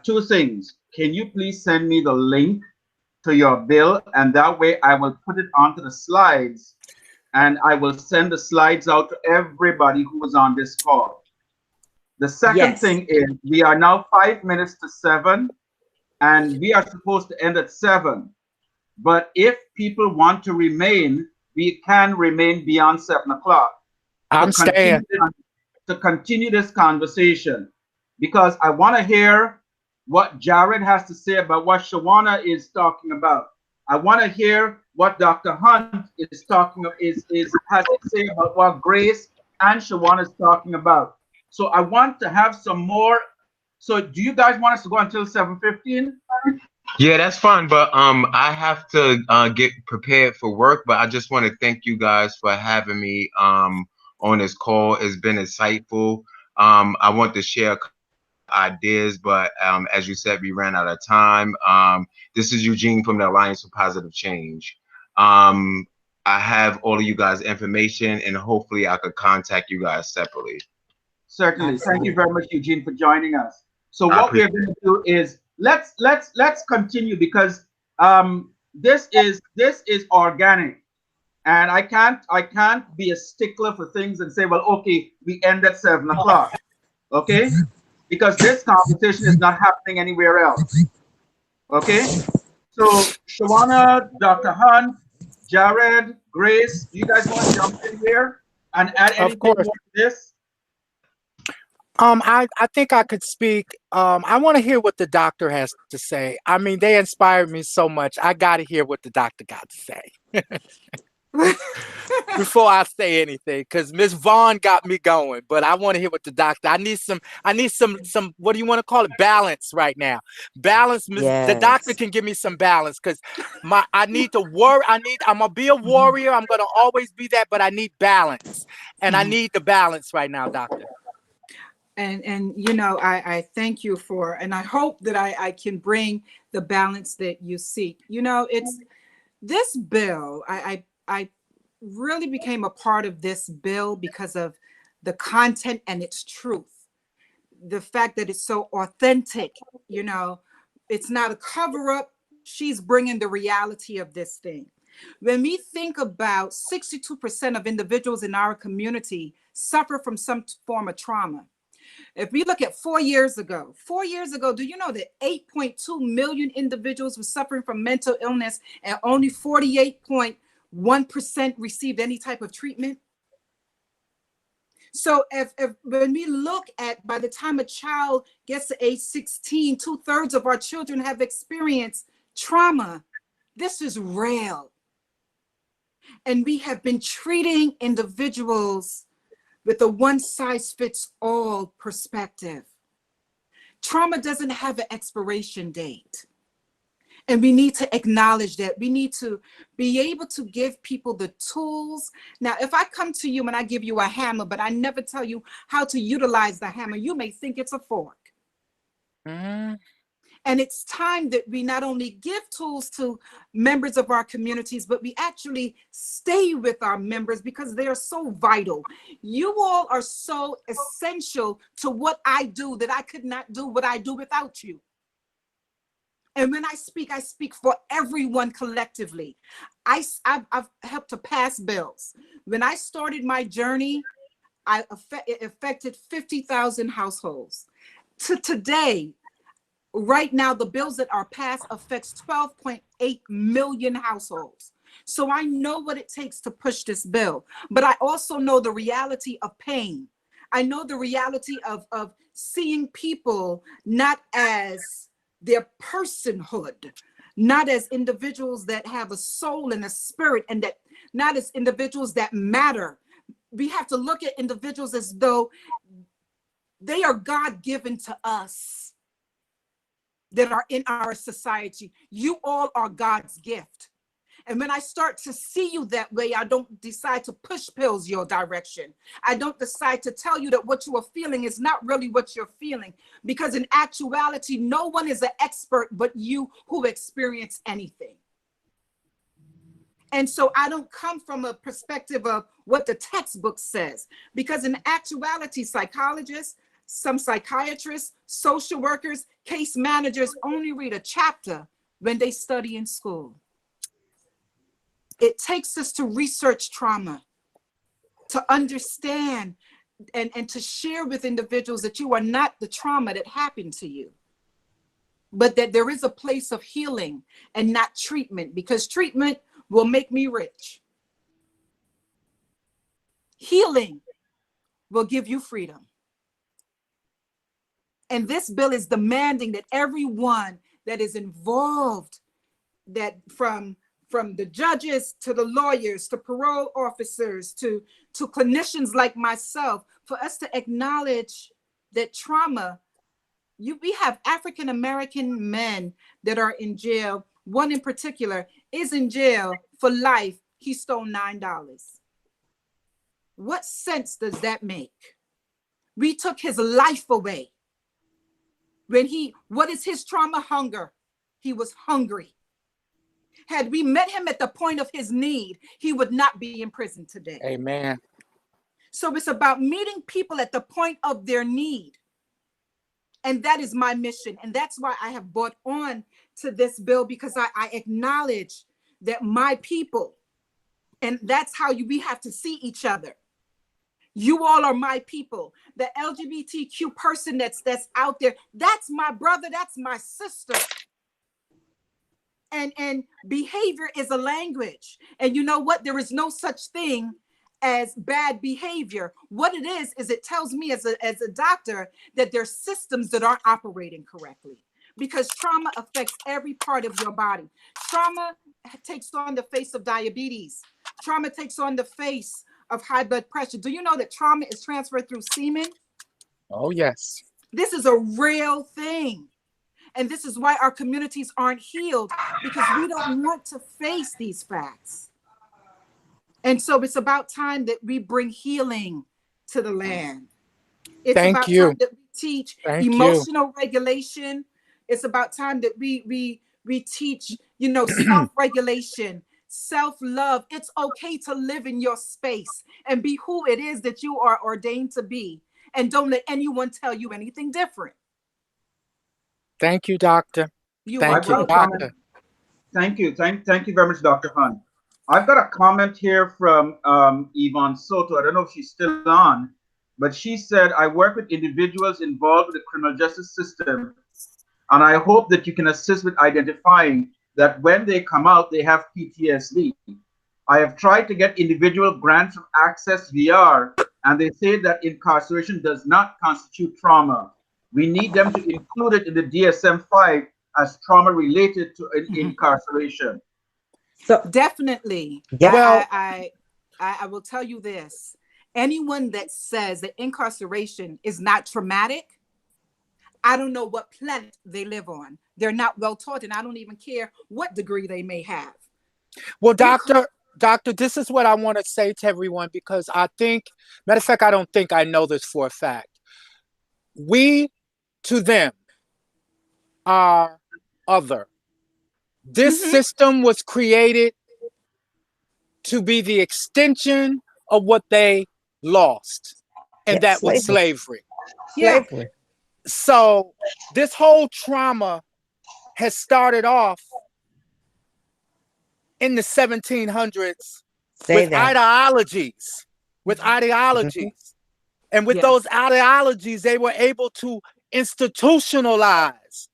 Two things. Can you please send me the link to your bill, and that way I will put it onto the slides, and I will send the slides out to everybody who was on this call. The second thing is we are now 5 minutes to 7, and we are supposed to end at 7. But if people want to remain, we can remain beyond 7 o'clock. I'm staying. To continue this conversation, because I want to hear what Jared has to say about what Shawanna is talking about. I want to hear what Dr. Hunt is has to say about what Grace and Shawanna is talking about. So I want to have some more. So do you guys want us to go until 7:15? Yeah, that's fine, but I have to get prepared for work. But I just want to thank you guys for having me on this call. It's been insightful. I want to share ideas, but as you said, we ran out of time. This is Eugene from the Alliance for Positive Change. I have all of you guys' information, and hopefully I could contact you guys separately. Certainly. Thank you very much, Eugene, for joining us. So what we're going to do is let's continue, because this is organic, and I can't be a stickler for things and say, well, okay, we end at 7 o'clock, okay? Because this conversation is not happening anywhere else, okay? So Shawanna, Dr. Hunt, Jared, Grace, do you guys want to jump in here and add anything more to this? I think I could speak. I want to hear what the doctor has to say. I mean, they inspired me so much. I got to hear what the doctor got to say before I say anything, because Miss Vaughn got me going. But I want to hear what the doctor. I need some. What do you want to call it? Balance right now. Balance. The doctor can give me some balance, because I need to worry. I'm gonna be a warrior. I'm gonna always be that. But I need balance, and I need the balance right now, doctor. And you know, I thank you for, and I hope that I can bring the balance that you seek. You know, it's this bill, I really became a part of this bill because of the content and its truth. The fact that it's so authentic, you know, it's not a cover up. She's bringing the reality of this thing. When we think about 62% of individuals in our community suffer from some form of trauma. If we look at 4 years ago, do you know that 8.2 million individuals were suffering from mental illness and only 48.1% received any type of treatment? So if when we look at, by the time a child gets to age 16, 2/3 of our children have experienced trauma. This is real. And we have been treating individuals with a one-size-fits-all perspective. Trauma doesn't have an expiration date. And we need to acknowledge that. We need to be able to give people the tools. Now, if I come to you and I give you a hammer, but I never tell you how to utilize the hammer, you may think it's a fork. And it's time that we not only give tools to members of our communities, but we actually stay with our members, because they are so vital. You all are so essential to what I do, that I could not do what I do without you. And when I speak for everyone collectively. I've helped to pass bills. When I started my journey, it affected 50,000 households. To today, right now, the bills that are passed affects 12.8 million households. So I know what it takes to push this bill, but I also know the reality of pain. I know the reality of seeing people not as their personhood, not as individuals that have a soul and a spirit, and that not as individuals that matter. We have to look at individuals as though they are God-given to us that are in our society. You all are God's gift. And when I start to see you that way, I don't decide to push pills your direction. I don't decide to tell you that what you are feeling is not really what you're feeling, because in actuality, no one is an expert but you who experience anything. And so I don't come from a perspective of what the textbook says, because in actuality, psychologists, some psychiatrists, social workers, case managers only read a chapter when they study in school. It takes us to research trauma, to understand and to share with individuals that you are not the trauma that happened to you, but that there is a place of healing and not treatment, because treatment will make me rich. Healing will give you freedom. And this bill is demanding that everyone that is involved, that from the judges to the lawyers to parole officers to clinicians like myself, for us to acknowledge that trauma, we have African American men that are in jail. One in particular is in jail for life. He stole $9. What sense does that make? We took his life away. What is his trauma? Hunger. He was hungry. Had we met him at the point of his need, he would not be in prison today. Amen. So it's about meeting people at the point of their need. And that is my mission. And that's why I have brought on to this bill, because I acknowledge that my people, and that's how we have to see each other. You all are my people. The LGBTQ person that's out there, that's my brother, that's my sister. And behavior is a language. And you know what? There is no such thing as bad behavior. What it is it tells me as a doctor that there's systems that aren't operating correctly, because trauma affects every part of your body. Trauma takes on the face of diabetes. Trauma takes on the face of high blood pressure. Do you know that trauma is transferred through semen? Oh, yes. This is a real thing. And this is why our communities aren't healed, because we don't want to face these facts. And so it's about time that we bring healing to the land. It's about time that we teach emotional regulation. It's about time that we teach, self-regulation, self-love. It's okay to live in your space and be who it is that you are ordained to be. And don't let anyone tell you anything different. Thank you, Doctor. Thank you, Doctor. Thank you. Thank you very much, Dr. Hunt. I've got a comment here from Yvonne Soto. I don't know if she's still on, but she said, I work with individuals involved with the criminal justice system, and I hope that you can assist with identifying that when they come out, they have PTSD. I have tried to get individual grants from Access VR, and they say that incarceration does not constitute trauma. We need them to include it in the DSM-5 as trauma related to incarceration. So definitely. Yeah. Well, I will tell you this. Anyone that says that incarceration is not traumatic, I don't know what planet they live on. They're not well taught, and I don't even care what degree they may have. Well, Doctor, this is what I want to say to everyone, because I think, matter of fact, I don't think I know this for a fact. We, to them, are other. This system was created to be the extension of what they lost, and that was slavery. Yeah. So this whole trauma has started off in the 1700s with ideologies. And with those ideologies, they were able to institutionalize.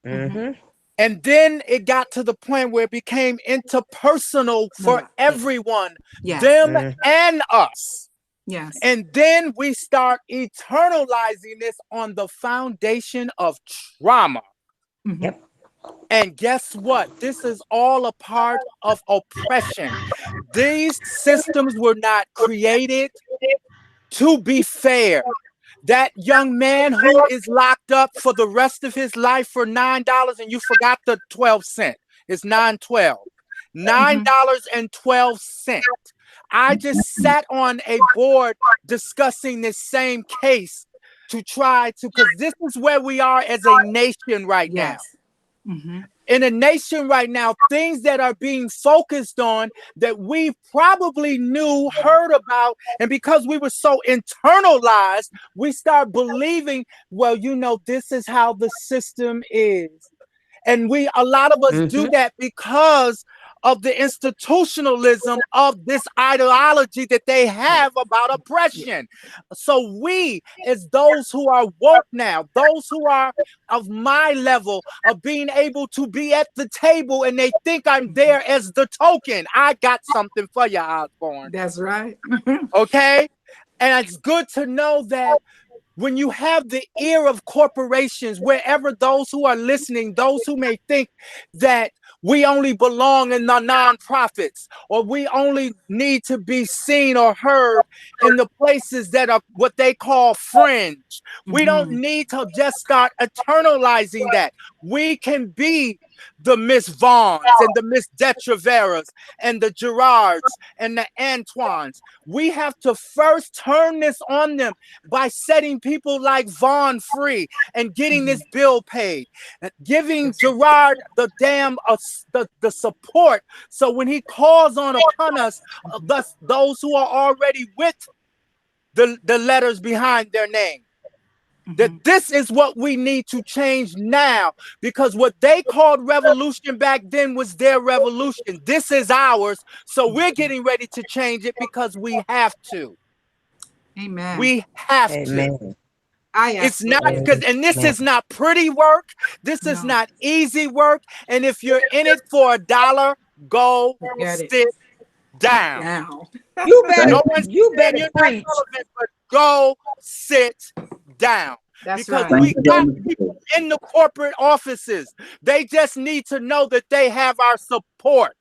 And then it got to the point where it became interpersonal for everyone, them and us. Yes. And then we start eternalizing this on the foundation of trauma. Yep. And guess what? This is all a part of oppression. These systems were not created to be fair. That young man who is locked up for the rest of his life for $9, and you forgot the 12 cents. It's $9.12. $9.12. I just sat on a board discussing this same case to try to, because this is where we are as a nation right now. In a nation right now, things that are being focused on that we probably knew, heard about, and because we were so internalized, we start believing, well, you know, this is how the system is. And a lot of us do that because of the institutionalism of this ideology that they have about oppression. So we, as those who are woke now, those who are of my level of being able to be at the table and they think I'm there as the token, I got something for you, Osborne. That's right. Okay? And it's good to know that when you have the ear of corporations, wherever those who are listening, those who may think that we only belong in the nonprofits, or we only need to be seen or heard in the places that are what they call fringe. We don't need to just start eternalizing that. We can be the Miss Vaughns and the Miss Detravarahs and the Gerards and the Antoines. We have to first turn this on them by setting people like Vaughn free and getting this bill paid, giving Gerard the damn the support, so when he calls on upon us, those who are already with the letters behind their name, that this is what we need to change now, because what they called revolution back then was their revolution. This is ours, so we're getting ready to change it because we have to. Amen. We have to. It's not because, and this is not pretty work. This is not easy work. And if you're in it for $1, go sit down. You better, no one's you better you're preach. not relevant, but go sit down. That's because right. we got people in the corporate offices. They just need to know that they have our support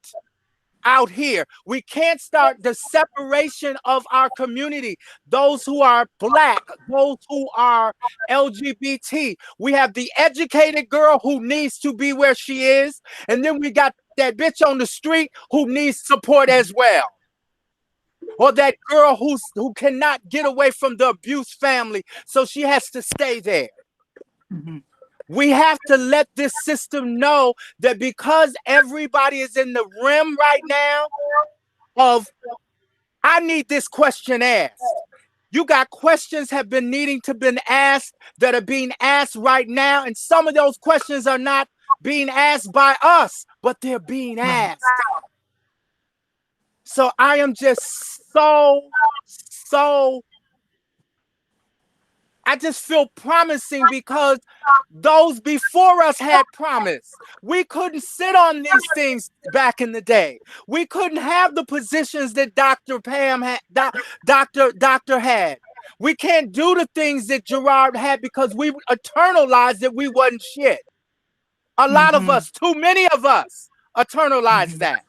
out here. We can't start the separation of our community. Those who are Black, those who are LGBT. We have the educated girl who needs to be where she is. And then we got that bitch on the street who needs support as well. Or that girl who cannot get away from the abused family, so she has to stay there. We have to let this system know that because everybody is in the rim right now of, I need this question asked. You got questions have been needing to been asked that are being asked right now. And some of those questions are not being asked by us, but they're being asked. So I am just I just feel promising because those before us had promise. We couldn't sit on these things back in the day. We couldn't have the positions that Dr. Pam had, Doctor had. We can't do the things that Gerard had because we eternalized that we wasn't shit. A lot of us, too many of us, eternalized that.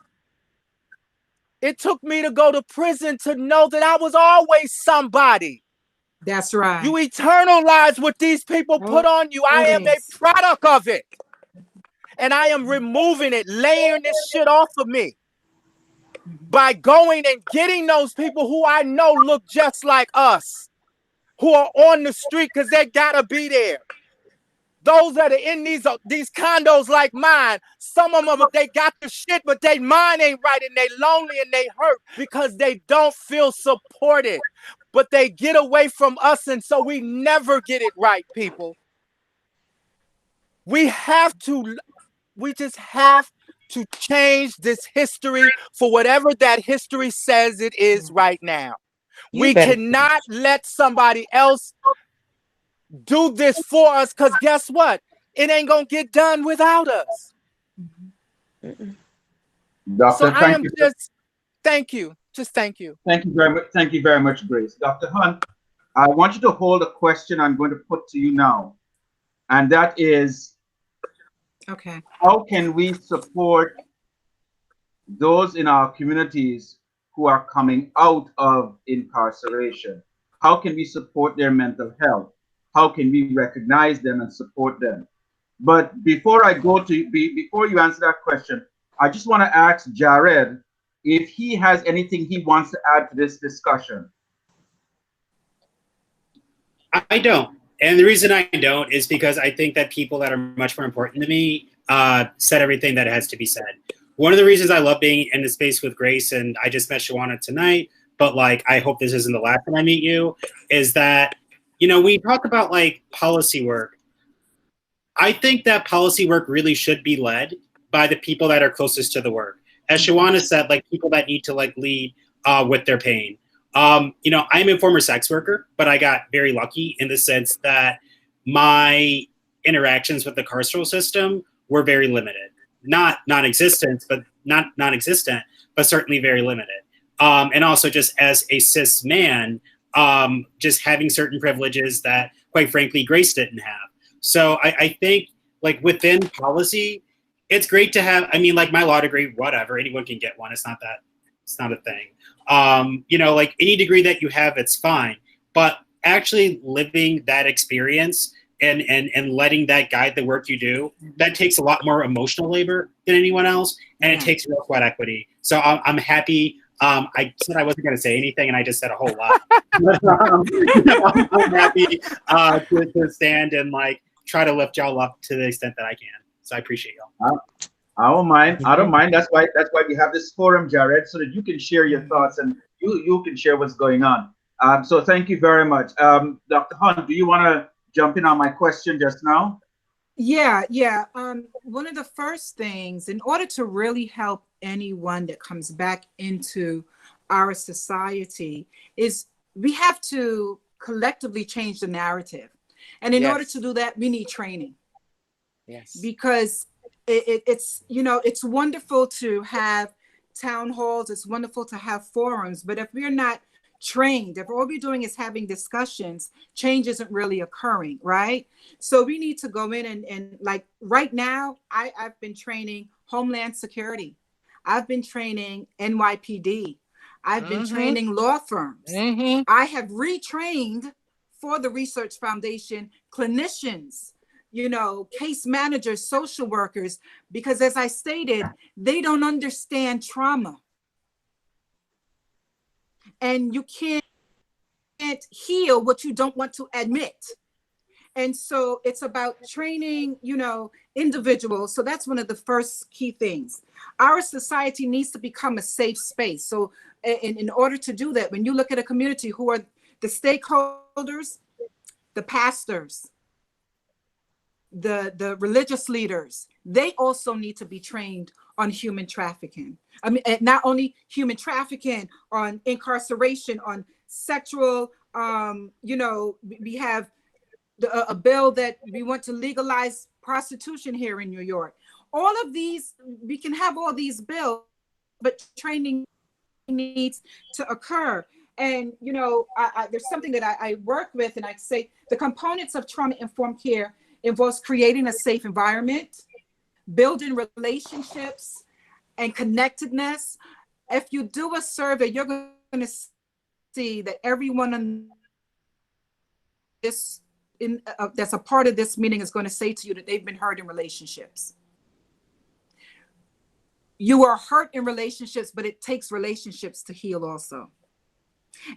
It took me to go to prison to know that I was always somebody. That's right. You eternalize what these people put on you. I am a product of it. And I am removing it, layering this shit off of me by going and getting those people who I know look just like us, who are on the street because they gotta be there. Those that are in these condos like mine, some of them, they got the shit, but they mind ain't right and they lonely and they hurt because they don't feel supported. But they get away from us, and so we never get it right, people. We just have to change this history for whatever that history says it is right now. We cannot let somebody else do this for us, because guess what? It ain't gonna get done without us. Doctor, so I am just thank you. Just thank you. Thank you very much. Thank you very much, Grace. Dr. Hunt, I want you to hold a question I'm going to put to you now. And that is, Okay. How can we support those in our communities who are coming out of incarceration? How can we support their mental health? How can we recognize them and support them? But before I go to before you answer that question, I just want to ask Jared if he has anything he wants to add to this discussion. I don't. And the reason I don't is because I think that people that are much more important to me said everything that has to be said. One of the reasons I love being in the space with Grace, and I just met Shawanna tonight, but like I hope this isn't the last time I meet you, is that, you know, we talk about like policy work. I think that policy work really should be led by the people that are closest to the work. As Shawanna said, like people that need to like lead with their pain. You know, I'm a former sex worker, but I got very lucky in the sense that my interactions with the carceral system were very limited. Not non-existent, but certainly very limited. And also just as a cis man, just having certain privileges that, quite frankly, Grace didn't have. So I think, like, within policy, it's great to have, I mean, like, my law degree, whatever, anyone can get one. It's not a thing. You know, like, any degree that you have, it's fine. But actually living that experience and letting that guide the work you do, that takes a lot more emotional labor than anyone else, and it takes real sweat equity. So I'm happy. I said I wasn't going to say anything, and I just said a whole lot. I'm happy to stand and like try to lift y'all up to the extent that I can. So I appreciate y'all. I don't mind. I don't mind. That's why we have this forum, Jared, so that you can share your thoughts and you can share what's going on. So thank you very much. Dr. Hunt, do you want to jump in on my question just now? Yeah. One of the first things, in order to really help anyone that comes back into our society, is we have to collectively change the narrative. And in order to do that, we need training. Yes. Because it's, you know, it's wonderful to have town halls, it's wonderful to have forums, but if we're not trained, if all we're doing is having discussions, change isn't really occurring, right? So we need to go in and like right now, I've been training Homeland Security. I've been training NYPD. I've been training law firms. I have retrained for the Research Foundation clinicians, you know, case managers, social workers, because as I stated, they don't understand trauma. And you can't heal what you don't want to admit. And so it's about training, you know, individuals. So that's one of the first key things. Our society needs to become a safe space. So in order to do that, when you look at a community, who are the stakeholders, the pastors, the religious leaders, they also need to be trained on human trafficking. I mean, not only human trafficking, on incarceration, on sexual, you know, we have a bill that we want to legalize prostitution here in New York. All of these, we can have all these bills, but training needs to occur. And, you know, there's something that I work with, and I say the components of trauma-informed care involves creating a safe environment, building relationships and connectedness. If you do a survey, you're going to see that everyone on this that's a part of this meeting is going to say to you that they've been hurt in relationships. You are hurt in relationships, but it takes relationships to heal also.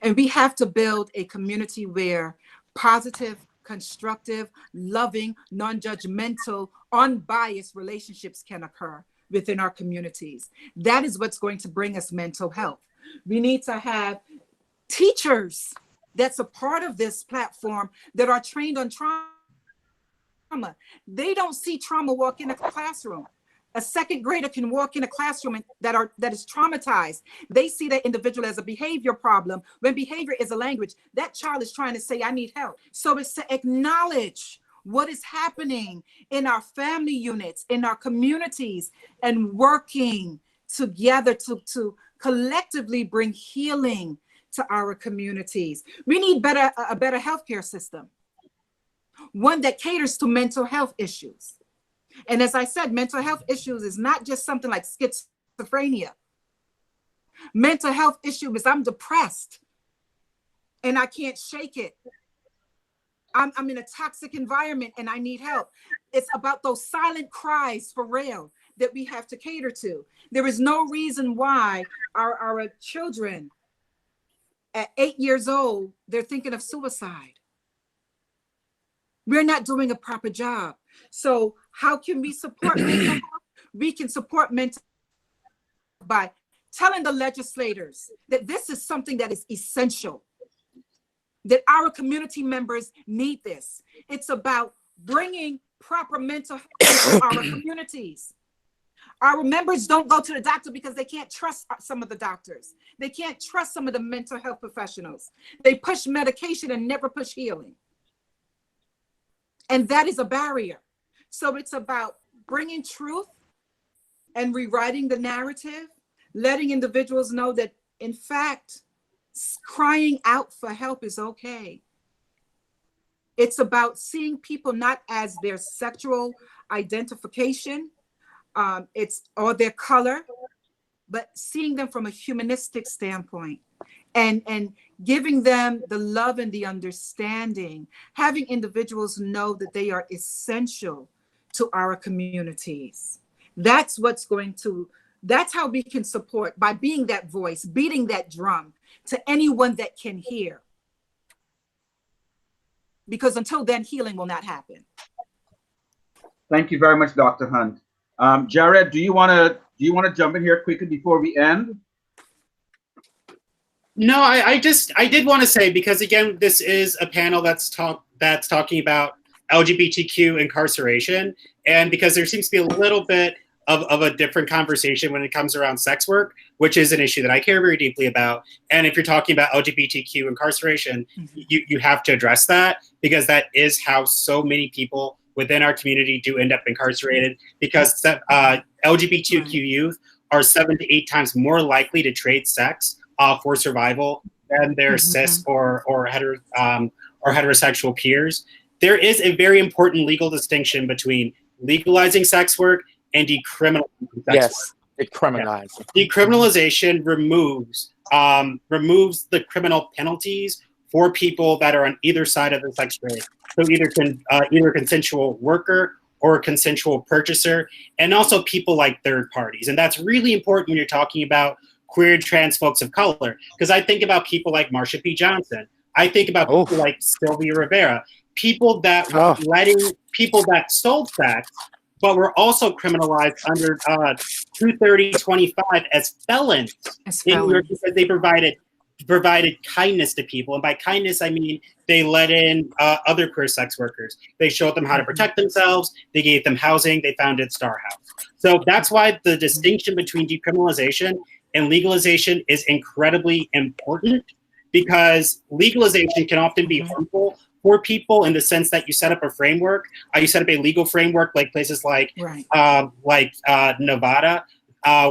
And we have to build a community where positive, constructive, loving, non-judgmental, unbiased relationships can occur within our communities. That is what's going to bring us mental health. We need to have teachers that's a part of this platform that are trained on trauma. They don't see trauma walk in a classroom. A second grader can walk in a classroom that is traumatized. They see that individual as a behavior problem, when behavior is a language. That child is trying to say, I need help. So it's to acknowledge what is happening in our family units, in our communities, and working together to collectively bring healing to our communities. We need a better healthcare system, one that caters to mental health issues. And as I said, mental health issues is not just something like schizophrenia. Mental health issue is I'm depressed and I can't shake it. I'm in a toxic environment and I need help. It's about those silent cries for real that we have to cater to. There is no reason why our children at 8 years old, they're thinking of suicide. We're not doing a proper job. So how can we support mental health? We can support mental health by telling the legislators that this is something that is essential, that our community members need this. It's about bringing proper mental health into our communities. Our members don't go to the doctor because they can't trust some of the doctors. They can't trust some of the mental health professionals. They push medication and never push healing. And that is a barrier. So it's about bringing truth and rewriting the narrative, letting individuals know that, in fact, crying out for help is okay. It's about seeing people not as their sexual identification, or their color, but seeing them from a humanistic standpoint and giving them the love and the understanding, having individuals know that they are essential to our communities. That's how we can support, by being that voice, beating that drum to anyone that can hear. Because until then, healing will not happen. Thank you very much, Dr. Hunt. Jared, do you want to jump in here quickly before we end? No, I did want to say, because again, this is a panel that's talking about LGBTQ incarceration, and because there seems to be a little bit of a different conversation when it comes around sex work, which is an issue that I care very deeply about. And if you're talking about LGBTQ incarceration, you have to address that, because that is how so many people within our community do end up incarcerated, because LGBTQ youth are 7 to 8 times more likely to trade sex for survival than their cis or heterosexual peers. There is a very important legal distinction between legalizing sex work and decriminalizing sex work. Decriminalizing. Decriminalization removes the criminal penalties for people that are on either side of the sex trade. So either a consensual worker or a consensual purchaser, and also people like third parties. And that's really important when you're talking about queer and trans folks of color, because I think about people like Marsha P. Johnson. I think about people like Sylvia Rivera, people that were people that sold sex, but were also criminalized under 230-25 as felons in New York, because they provided kindness to people. And by kindness, I mean they let in other queer sex workers. They showed them how to protect themselves. They gave them housing. They founded Star House. So that's why the distinction between decriminalization and legalization is incredibly important, because legalization can often be harmful for people in the sense that you set up a framework. You set up a legal framework like places like Nevada,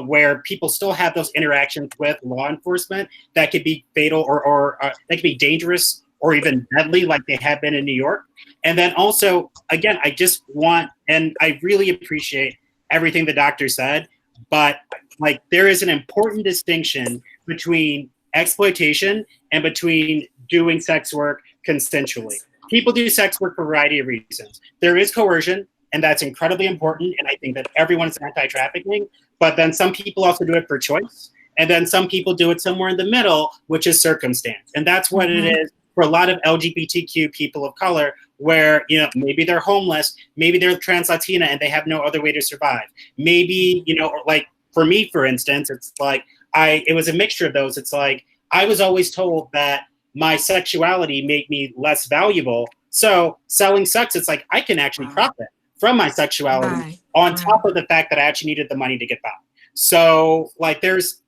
where people still have those interactions with law enforcement that could be fatal or that could be dangerous or even deadly, like they have been in New York. And then also, again, I just want, and I really appreciate everything the doctor said, but like there is an important distinction between exploitation and between doing sex work consensually. People do sex work for a variety of reasons. There is coercion, and that's incredibly important, and I think that everyone is anti-trafficking, but then some people also do it for choice, and then some people do it somewhere in the middle, which is circumstance. And that's what it is for a lot of LGBTQ people of color, where, you know, maybe they're homeless, maybe they're trans Latina and they have no other way to survive. Maybe, you know, like for me, for instance, it's like, it was a mixture of those. It's like, I was always told that my sexuality made me less valuable. So selling sex, it's like, I can actually profit from my sexuality on top of the fact that I actually needed the money to get by. So like there's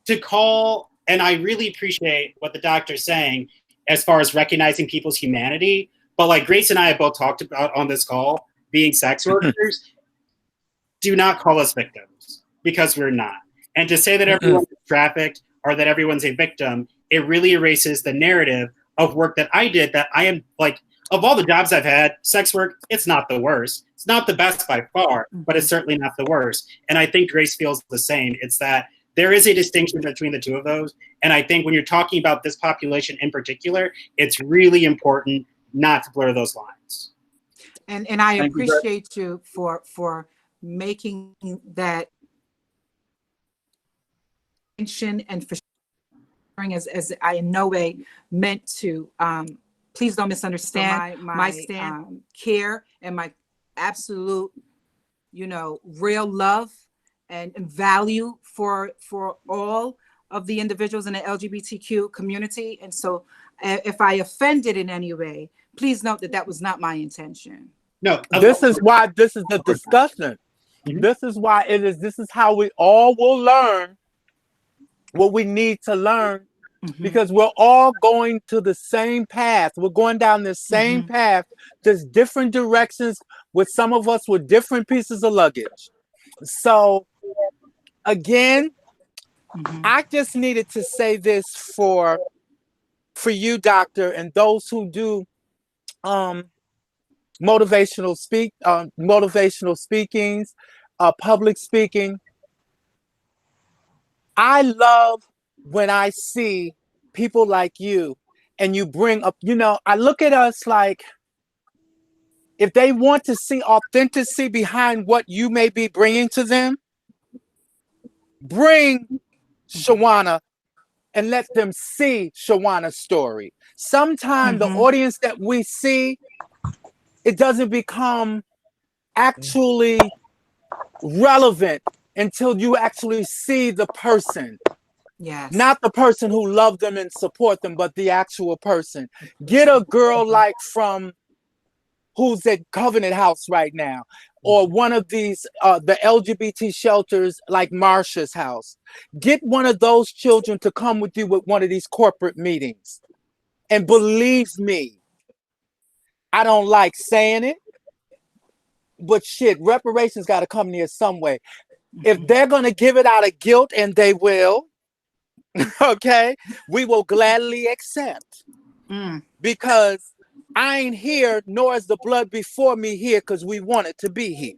to call, and I really appreciate what the doctor's saying as far as recognizing people's humanity. But like Grace and I have both talked about on this call, being sex workers, do not call us victims, because we're not. And to say that everyone's trafficked or that everyone's a victim, it really erases the narrative of work that I did, that I am like, of all the jobs I've had, sex work, it's not the worst. It's not the best by far, but it's certainly not the worst. And I think Grace feels the same. It's that there is a distinction between the two of those. And I think when you're talking about this population in particular, it's really important not to blur those lines. And I appreciate you for making that mention and for sharing as I in no way meant to. Please don't misunderstand my stand, care, and my absolute, real love and value for all of the individuals in the LGBTQ community. And so if I offended in any way, please note that was not my intention. No. This is why this is the discussion. Mm-hmm. This is why this is how we all will learn what we need to learn, because we're all going to the same path. We're going down the same path, just different directions, with some of us with different pieces of luggage. So again, I just needed to say this for you, Doctor, and those who do motivational speakings, public speaking. I love when I see people like you and you bring up, I look at us like, if they want to see authenticity behind what you may be bringing to them, bring Shawanna and let them see Shawanna's story. Sometimes the audience that we see, it doesn't become actually relevant until you actually see the person. Yes. Not the person who loved them and support them, but the actual person. Get a girl like from who's at Covenant House right now, or one of these, the LGBT shelters like Marsha's house. Get one of those children to come with you with one of these corporate meetings. And believe me, I don't like saying it, but shit, reparations got to come near some way. If they're going to give it out of guilt, and they will, okay, we will gladly accept. Because I ain't here, nor is the blood before me here, because we wanted to be here.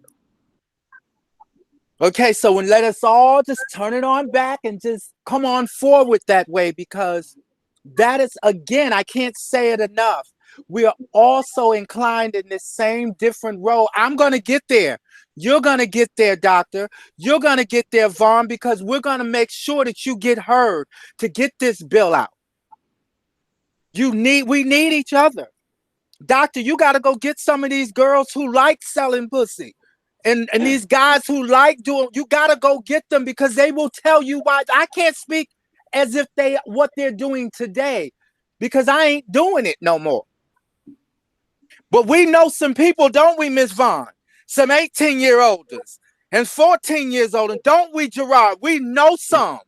Okay, so when let us all just turn it on back and just come on forward that way, because that is, again, I can't say it enough. We are also inclined in this same different role. I'm going to get there. You're going to get there, Doctor. You're going to get there, Vaughn, because we're going to make sure that you get heard to get this bill out. We need each other. Doctor, you got to go get some of these girls who like selling pussy. And these guys who like doing, you got to go get them, because they will tell you why. I can't speak as if what they're doing today, because I ain't doing it no more. But we know some people, don't we, Miss Vaughn? Some 18-year-olds and 14 years old, and don't we, Gerard? We know some.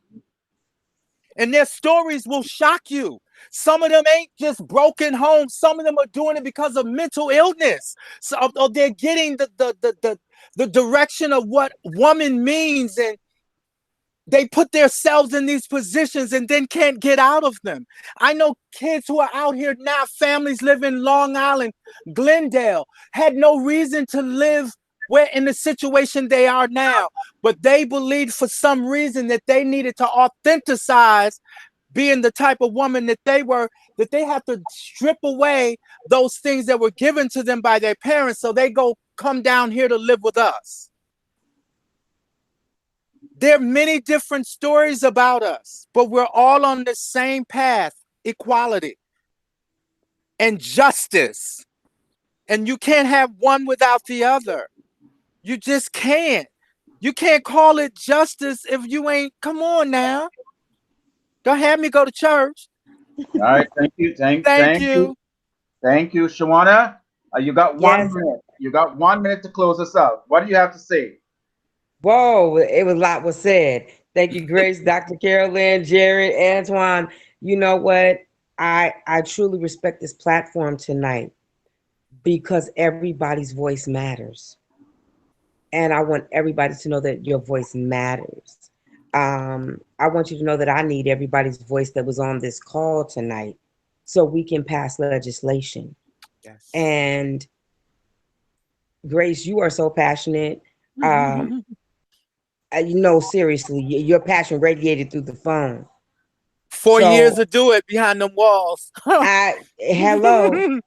And their stories will shock you. Some of them ain't just broken homes. Some of them are doing it because of mental illness. So or they're getting the direction of what woman means, and they put themselves in these positions and then can't get out of them. I know kids who are out here now, families live in Long Island, Glendale, had no reason to live where in the situation they are now, but they believed for some reason that they needed to authenticize being the type of woman that they were, that they have to strip away those things that were given to them by their parents, so they come down here to live with us. There are many different stories about us, but we're all on the same path: equality and justice. And you can't have one without the other. You just can't. You can't call it justice if you ain't, come on now. Don't have me go to church. All right, thank you. Thank you. Thank you, Shawanna. You got 1 minute. You got 1 minute to close us out. What do you have to say? Whoa, a lot was said. Thank you, Grace, Dr. Coralanne, Jared, Antoine. You know what? I truly respect this platform tonight, because everybody's voice matters. And I want everybody to know that your voice matters. I want you to know that I need everybody's voice that was on this call tonight, so we can pass legislation. Yes. And Grace, you are so passionate. Seriously, your passion radiated through the phone. 4 years to do it behind them walls. Hello.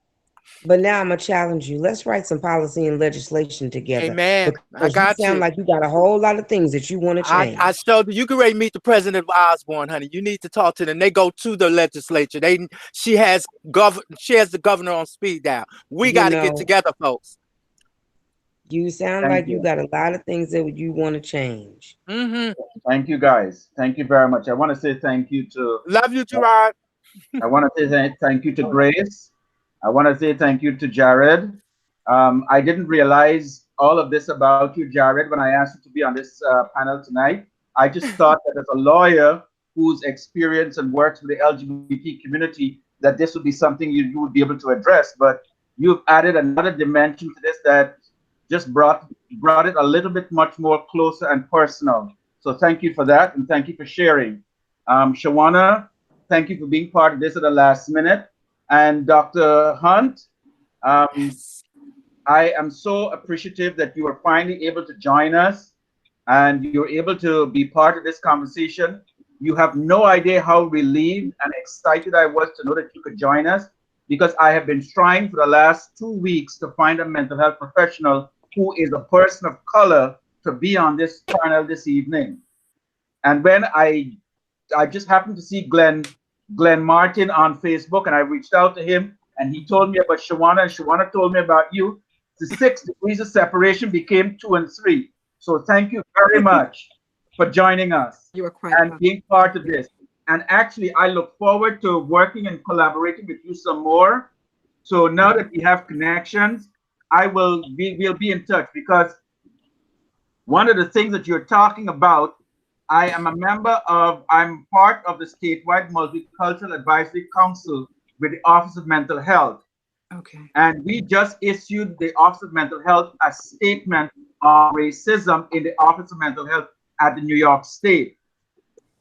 But now I'm gonna challenge you. Let's write some policy and legislation together. Amen. I Because you got sound you. like you got a whole lot of things that you want to change. I showed you can ready to meet the president of Osborne, honey. You need to talk to them. They go to the legislature. She has the governor on speed dial. We got to get together, folks. You sound like you got a lot of things that you want to change. Thank you, guys. Thank you very much. I want to say thank you to. Love you, Gerard. I want to say thank you to Grace. I want to say thank you to Jared. I didn't realize all of this about you, Jared, when I asked you to be on this panel tonight. I just thought that as a lawyer who's experienced and works with the LGBT community, that this would be something you would be able to address. But you've added another dimension to this that just brought it a little bit much more closer and personal. So thank you for that, and thank you for sharing. Shawanna, thank you for being part of this at the last minute. And Dr. Hunt, I am so appreciative that you were finally able to join us and you're able to be part of this conversation. You have no idea how relieved and excited I was to know that you could join us, because I have been trying for the last 2 weeks to find a mental health professional who is a person of color to be on this panel this evening. And when I just happened to see Glenn Martin on Facebook, and I reached out to him, and he told me about Shawanna, and Shawanna told me about you. The 6 degrees of separation became 2 and 3. So thank you very much for joining us and being part of this. And actually, I look forward to working and collaborating with you some more. So now that we have connections, we'll be in touch, because one of the things that you're talking about, I'm part of the statewide Multicultural Advisory Council with the Office of Mental Health. Okay. And we just issued the Office of Mental Health a statement on racism in the Office of Mental Health at the New York State.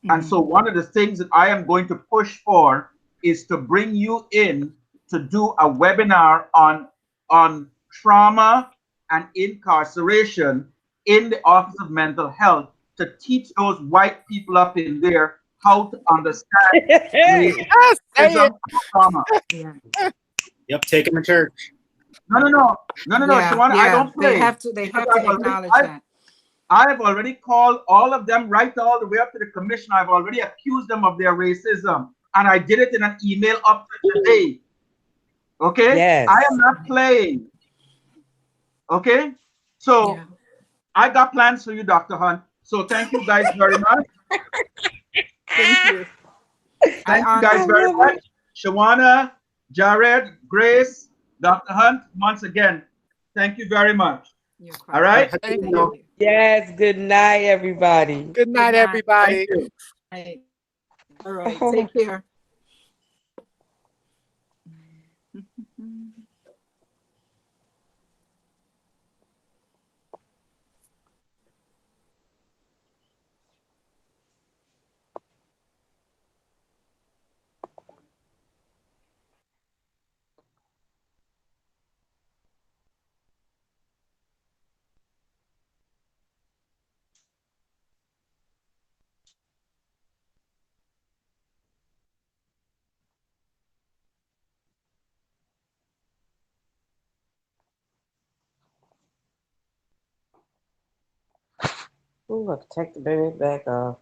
And so one of the things that I am going to push for is to bring you in to do a webinar on trauma and incarceration in the Office of Mental Health, to teach those white people up in there how to understand racism and trauma. Yep, take him to church. No, Shawanna, I don't play. They have to acknowledge that. I've already called all of them right all the way up to the commission. I've already accused them of their racism, and I did it in an email up to today. Okay? Yes. I am not playing. Okay? So I got plans for you, Dr. Hunt. So thank you guys very much. Thank you. Thank you guys very much. Shawanna, Jared, Grace, Dr. Hunt, once again, thank you very much. All right? Thank you. Yes, good night, everybody. Good night, everybody. Thank you. All right, take care. Ooh, I have to take the baby back off.